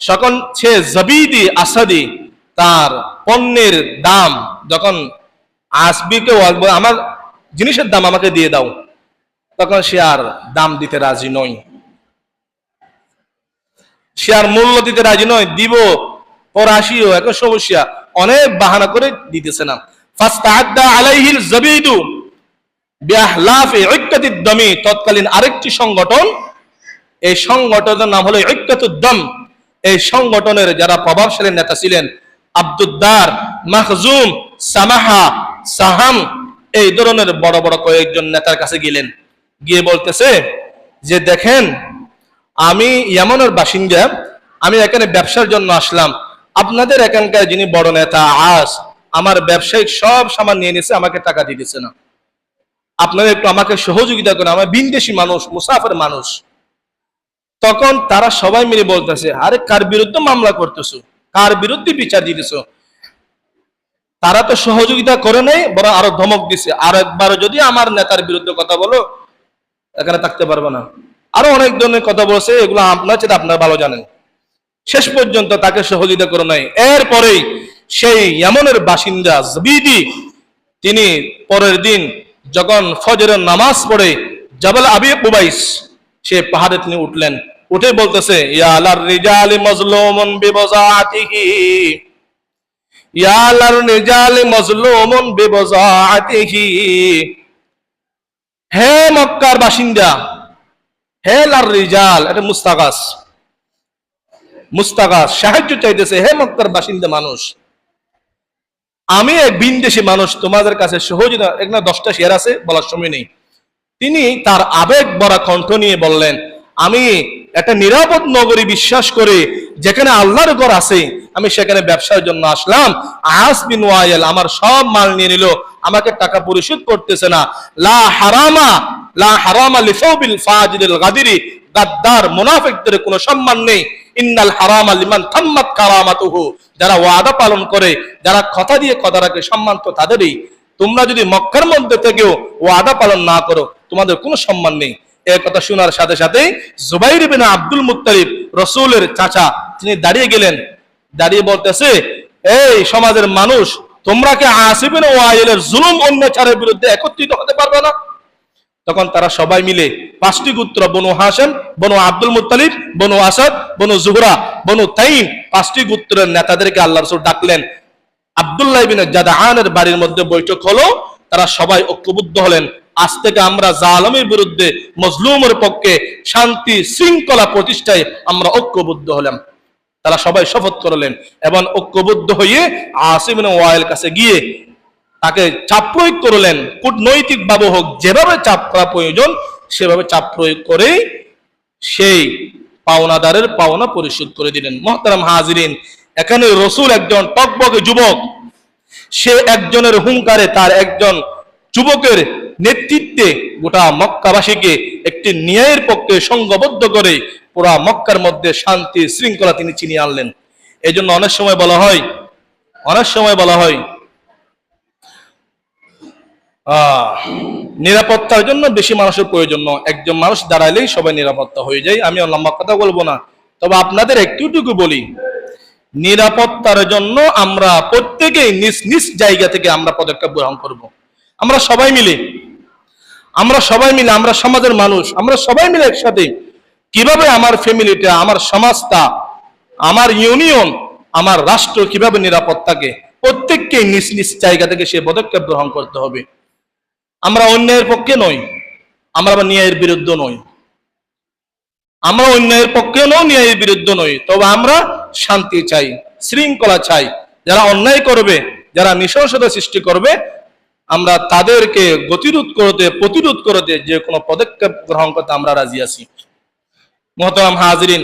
সকল সে জবিদি আসাদি তার পণ্যের দাম যখন আসবিকে আমার জিনিসের দাম আমাকে দিয়ে দাও, তখন সে আর দাম দিতে রাজি নয়, সে আর মূল্য দিতে রাজি নয়। দিব পর আসিও, এখন সমস্যা, অনেক বাহানা করে দিতেছে না। ফাস্তাআদ্দা আলাইহিল জাবিদু বিআহলাফি ইক্কাতিদ দামি, তৎকালীন আরেকটি সংগঠন, এই সংগঠনের নাম হলো ইক্কাতুদ দাম। এই সংগঠনের যারা প্রভাবশালী নেতা ছিলেন আব্দুদ্দার, মাখজুম, সামাহা, সাহাম, এই ধরনের বড় বড় কয়েকজন নেতার কাছে গেলেন। গিয়ে বলতেছে যে দেখেন, আমি ইয়ামানের বাসিন্দা, আমি এখানে ব্যবসার জন্য আসলাম। আপনাদের এখানকার যিনি বড় নেতা আস আমার ব্যবসায়িক সব সামান নিয়ে নিয়েছে, আমাকে টাকা দিতেছে না। আপনারা একটু আমাকে সহযোগিতা করেন, আমার বিদেশি মানুষ, মুসাফির মানুষ। তখন তারা সবাই মিলে বলতেছে, আরে কার বিরুদ্ধে মামলা করতেছো, কার বিরুদ্ধে বিচার দিতেছো? তারা তো সহযোগিতা করে নাই, বরং আরো ধমক দিছে, আর একবার যদি আমার নেতার বিরুদ্ধে কথা বলো এখানে থাকতে পারবে না। আরো অনেক ধরনের কথা বলছে, এগুলো আপনার চেয়ে আপনারা ভালো জানেন। শেষ পর্যন্ত তাকে সহযোগিতা করে নাই। এরপরেই সেই ইয়ামানের বাসিন্দা জবিদি, তিনি পরের দিন যখন ফজরের নামাজ পড়ে জাবাল আবি কুবাইস, সে পাহাড়ে তিনি উঠলেন। উঠে বলতেছে, ইয়া আলার রিজালি মাজলুমুন বিবজাআতিহি, ইয়া আলার রিজালি মাজলুমুন বিবজাআতিহি, হে মক্কার বাসিন্দা, হে লার রিজাল, এটা মুস্তাগাস, মুস্তাগাস সাহায্য চাইতেছে, হে মক্কার বাসিন্দা মানুষ, আমি এক বিদেশি মানুষ, তোমাদের কাছে সহযোগিতা, এখানে 10টা শেয়ার আছে, বলার সময় নেই। তিনি তার আবেগ ভরা কণ্ঠ নিয়ে বললেন, আমি একটা নিরাপদ নগরী বিশ্বাস করে যেখানে আল্লাহর ঘর আছে, আমি সেখানে ব্যবসার জন্য আসলাম। আস বিন ওয়াইল আমার সব মাল নিয়ে নিল, আমাকে টাকা পরিশোধ করতেছে না। লা হারামা, লা হারামা লিসাউবিল ফাজিলিল গাদিরি, গাদ্দার মুনাফিকদের কোনো সম্মান নেই। ইন্নাল হারামা লিমান তাম্মাত কারামাতুহু, যারা ওয়াদা পালন করে, যারা কথা দিয়ে কথা রাখে, সম্মান তো তাদেরই। তোমরা যদি মক্কার মধ্যে থেকেও ওয়াদা পালন না করো, তোমাদের কোনো সম্মান নেই। এই কথা শোনার সাথে সাথে জুবাইর বিন আব্দুল মুত্তালিব, রাসূলের চাচা, তিনি দাঁড়িয়ে গেলেন। দাঁড়িয়ে বলতেছে, এই সমাজের মানুষ, তোমরা কি আসিফ বিন ওয়াইলের জুলুম অত্যাচারের বিরুদ্ধে একত্রিত হতে পারবে না? তখন তারা সবাই মিলে 5টি গোত্র, বনু হাশিম, বনু আব্দুল মুত্তালিব, বনু আসাদ, বনু জুহরা, বনু তাইম, 5টি গোত্রের নেতাদেরকে আল্লাহ রাসূল ডাকলেন। আব্দুল্লাহ ইবনে জাদআনের বাড়ির মধ্যে বৈঠক হলো। তারা সবাই ঐক্যবদ্ধ হলেন, আজ থেকে আমরা জালিমের বিরুদ্ধে, মজলুমের পক্ষে শান্তি শৃঙ্খলা প্রতিষ্ঠায় আমরা ঐক্যবদ্ধ হলাম। তারা সবাই শপথ করলেন এবং ঐক্যবদ্ধ হয়ে আসিফ ইবনে ওয়াইল কাছে গিয়ে তাকে চাপ প্রয়োগ করলেন। কূটনৈতিক ভাবে হোক, যেভাবে চাপ করা প্রয়োজন সেভাবে চাপ প্রয়োগ করে সেই পাওনাদারের পাওনা পরিশোধ করে দিলেন। মুহতারাম হাজিরিন, এখানে রাসূল একজন টকবকে যুবক, সে একজনের হুঙ্কারে, তার একজন যুবকের নেতৃত্বে গোটা মক্কাবাসীকে একটি ন্যায়ের পক্ষে সংঘবদ্ধ করে পুরা মক্কার মধ্যে শান্তি শৃঙ্খলা তিনি চিনিয়ে আনলেন। এই জন্য অনেক সময় বলা হয় নিরাপত্তার জন্য বেশি মানুষের প্রয়োজন নয়, একজন মানুষ দাঁড়াইলেই সবাই নিরাপত্তা হয়ে যায়। আমি লম্বা কথা বলবো না, তবে আপনাদের একটুটুকু বলি, নিরাপত্তার জন্য আমরা প্রত্যেকেই নিজ নিজ জায়গা থেকে আমরা পদক্ষেপ গ্রহণ করব। আমরা সবাই মিলে, আমরা সমাজের মানুষ, আমরা সবাই মিলে একসাথে কিভাবে আমার ফ্যামিলিটা, আমার সমাজটা, আমার ইউনিয়ন, আমার রাষ্ট্র কিভাবে নিরাপদ থাকে, প্রত্যেককে নিজ নিজ জায়গা থেকে সে পদক্ষেপ গ্রহণ করতে হবে। আমরা অন্যায়ের পক্ষে নই, আমরা আবার ন্যায়ের বিরুদ্ধে নই। আমরা অন্যায়ের পক্ষে নই, ন্যায়ের বিরুদ্ধে নই, তবে আমরা শান্তি চাই, শৃঙ্খলা চাই। যারা অন্যায় করবে, যারা নৃশংসতা সৃষ্টি করবে, আমরা তাদেরকে প্রতিরোধ করতে যে কোনো পদক্ষেপ গ্রহণ করতে আমরা রাজি আছি। মুহতারাম হাজিরিন,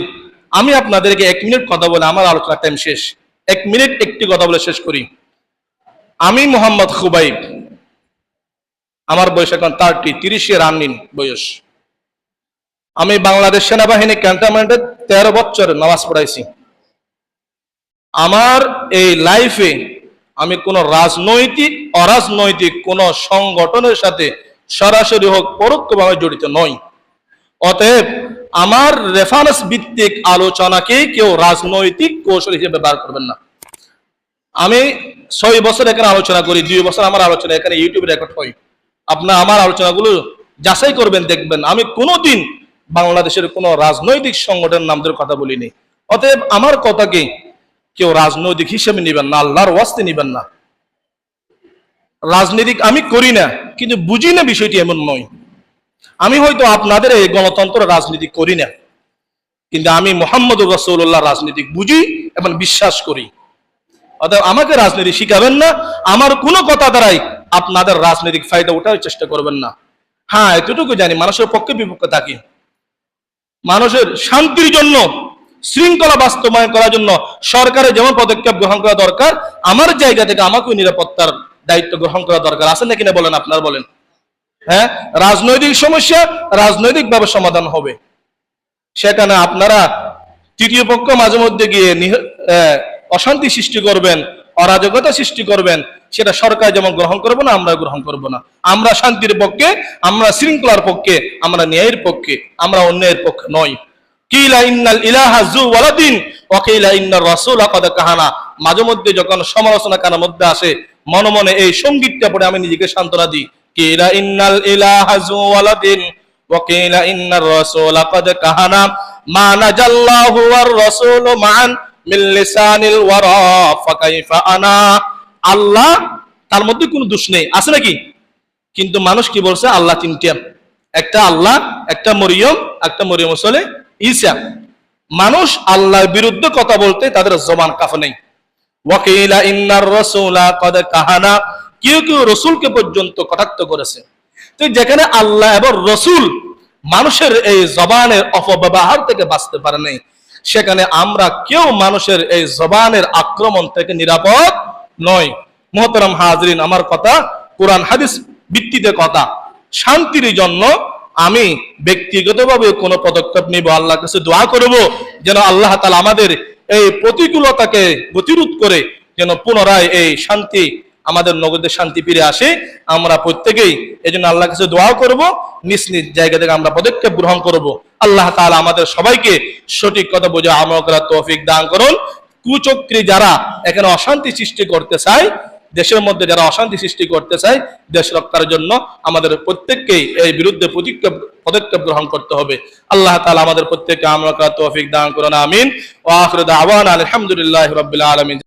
আমি আপনাদেরকে 1 মিনিট কথা বলে, আমার আলোচনার টাইম শেষ, 1 মিনিট একটি কথা বলে শেষ করি। আমি মোহাম্মদ খুবাইব, আমার বয়স এখন 30 রানিং বয়স। আমি বাংলাদেশ সেনাবাহিনী ক্যান্টনমেন্টে 13 বছর নামাজ পড়াইছি। আমার এই লাইফে আমি কোনো রাজনৈতিক অরাজনৈতিক কোনো সংগঠনের সাথে সরাসরি হোক পরোক্ষভাবে জড়িত নই। অতএব আমার রেফারেন্স ভিত্তিক আলোচনাকে কেউ রাজনৈতিক কৌশল হিসেবে ব্যবহার করবেন না। আমি 6 বছর এখানে আলোচনা করি, 2 বছর আমার আলোচনা এখানে ইউটিউবে রেকর্ড হয়। আপনার আমার আলোচনাগুলো যাচাই করবেন, দেখবেন আমি কোনোদিন বাংলাদেশের কোনো রাজনৈতিক সংগঠনের নাম ধরে কথা বলিনি। অতএব আমার কথাকে কেউ রাজনৈতিক হিসেবে নেবেন না, আল্লাহর ওয়াস্তে নেবেন না। রাজনীতি আমি করি না, কিন্তু বুঝি না বিষয়টি এমন নয়। আমি হয়তো আপনাদের এই গণতন্ত্র রাজনীতি করি না, কিন্তু আমি মুহাম্মদুর রাসূলুল্লাহ রাজনীতি বুঝি এবং বিশ্বাস করি। অতএব আমাকে রাজনীতি শিখাবেন না, আমার কোনো কথা দ্বারাই আপনাদের রাজনৈতিক ফায়দা ওঠার চেষ্টা করবেন না। হ্যাঁ, এতটুকু জানি মানুষের পক্ষে বিপক্ষে থাকি। মানুষের শান্তির জন্য, শৃঙ্খলা বাস্তবায়ন করার জন্য সরকারের যেমন পদক্ষেপ গ্রহণ করা দরকার, আমার জায়গা থেকে আমাকেও নিরাপত্তার দায়িত্ব গ্রহণ করা দরকার। আছে না কিনা বলেন, আপনারা বলেন। হ্যাঁ, রাজনৈতিক সমস্যা রাজনৈতিক ভাবে সমাধান হবে। সেখানে আপনারা তৃতীয় পক্ষ মাঝে মধ্যে গিয়ে অশান্তি সৃষ্টি করবেন, অরাজকতা সৃষ্টি করবেন, সেটা সরকার যেমন গ্রহণ করবো না, আমরা গ্রহণ করবো না। আমরা শান্তির পক্ষে, আমরা শৃঙ্খলার পক্ষে, আমরা ন্যায়ের পক্ষে, আমরা অন্যায়ের পক্ষে নয়। কিলা ইন্নাল ইলাহা যু ওয়ালাদিন ওয়া কিলা ইন্নার রাসূলা কাদ কাহানা। মাঝে মধ্যে যখন সমালোচনা কানের মধ্যে আসে, মনে মনে এই সঙ্গীতটা পড়ে আমি নিজেকে সান্ত্বনা দিই। কিলা ইন্নাল ইলাহা যু ওয়ালাদিন ওয়া কিলা ইন্নার রাসূলা কাদ কাহানা মা নাজাল্লাহু ওয়ার রাসূলু মান মিন লিসানিল ওয়ারা ফাকাইফা আনা। আল্লাহ, তার মধ্যে কোনো দোষ নেই, আছে নাকি? কিন্তু মানুষ কি বলছে? আল্লাহ তিনটা, একটা আল্লাহ, একটা মরিয়ম, একটা মরিয়ম আসলে ঈসা। মানুষ আল্লাহর বিরুদ্ধে কথা বলতে তাদের জবান কাফে নেই। ওয়াকিলা ইন্নার রাসূলা কাদ কাহানা, কেউ কেউ রসুলকে পর্যন্ত কটাক্ষ করেছে। তো যেখানে আল্লাহ এবং রসুল মানুষের এই জবানের অপব্যবহার থেকে বাঁচতে পারে নাই, সেখানে আমরা কেউ মানুষের এই জবানের আক্রমণ থেকে নিরাপদ নয়। মুহতারাম হাজরিন, আমার কথা কোরআন হাদিস ভিত্তিতে কথা। শান্তির জন্য আমি ব্যক্তিগতভাবে কোনো পদক্ষেপ নিব, আল্লাহর কাছে দোয়া করব যেন আল্লাহ তাআলা আমাদের এই প্রতিকূলতাকে প্রতিরোধ করে যেন পুনরায় এই শান্তি, আমাদের নগদে শান্তি ফিরে আসে। আমরা প্রত্যেকেই এই জন্য আল্লাহর কাছে দোয়া করব, নিজ নিজ জায়গা থেকে আমরা পদক্ষেপ গ্রহণ করব। আল্লাহ তাআলা আমাদের সবাইকে সঠিক কথা বুঝে আমল করার তৌফিক দান করুন। কুচক্রী যারা এখানে অশান্তি সৃষ্টি করতে চায়, দেশের মধ্যে যারা অশান্তি সৃষ্টি করতে চায়, দেশ রক্ষার জন্য আমাদের প্রত্যেককেই এই বিরুদ্ধে পদক্ষেপ গ্রহণ করতে হবে। আল্লাহ তাআলা আমাদের প্রত্যেককে আমল করার তৌফিক দান করুন। আমিন। ওয়া আখিরু দাওয়ানা আলহামদুলিল্লাহি রাব্বিল আলামিন।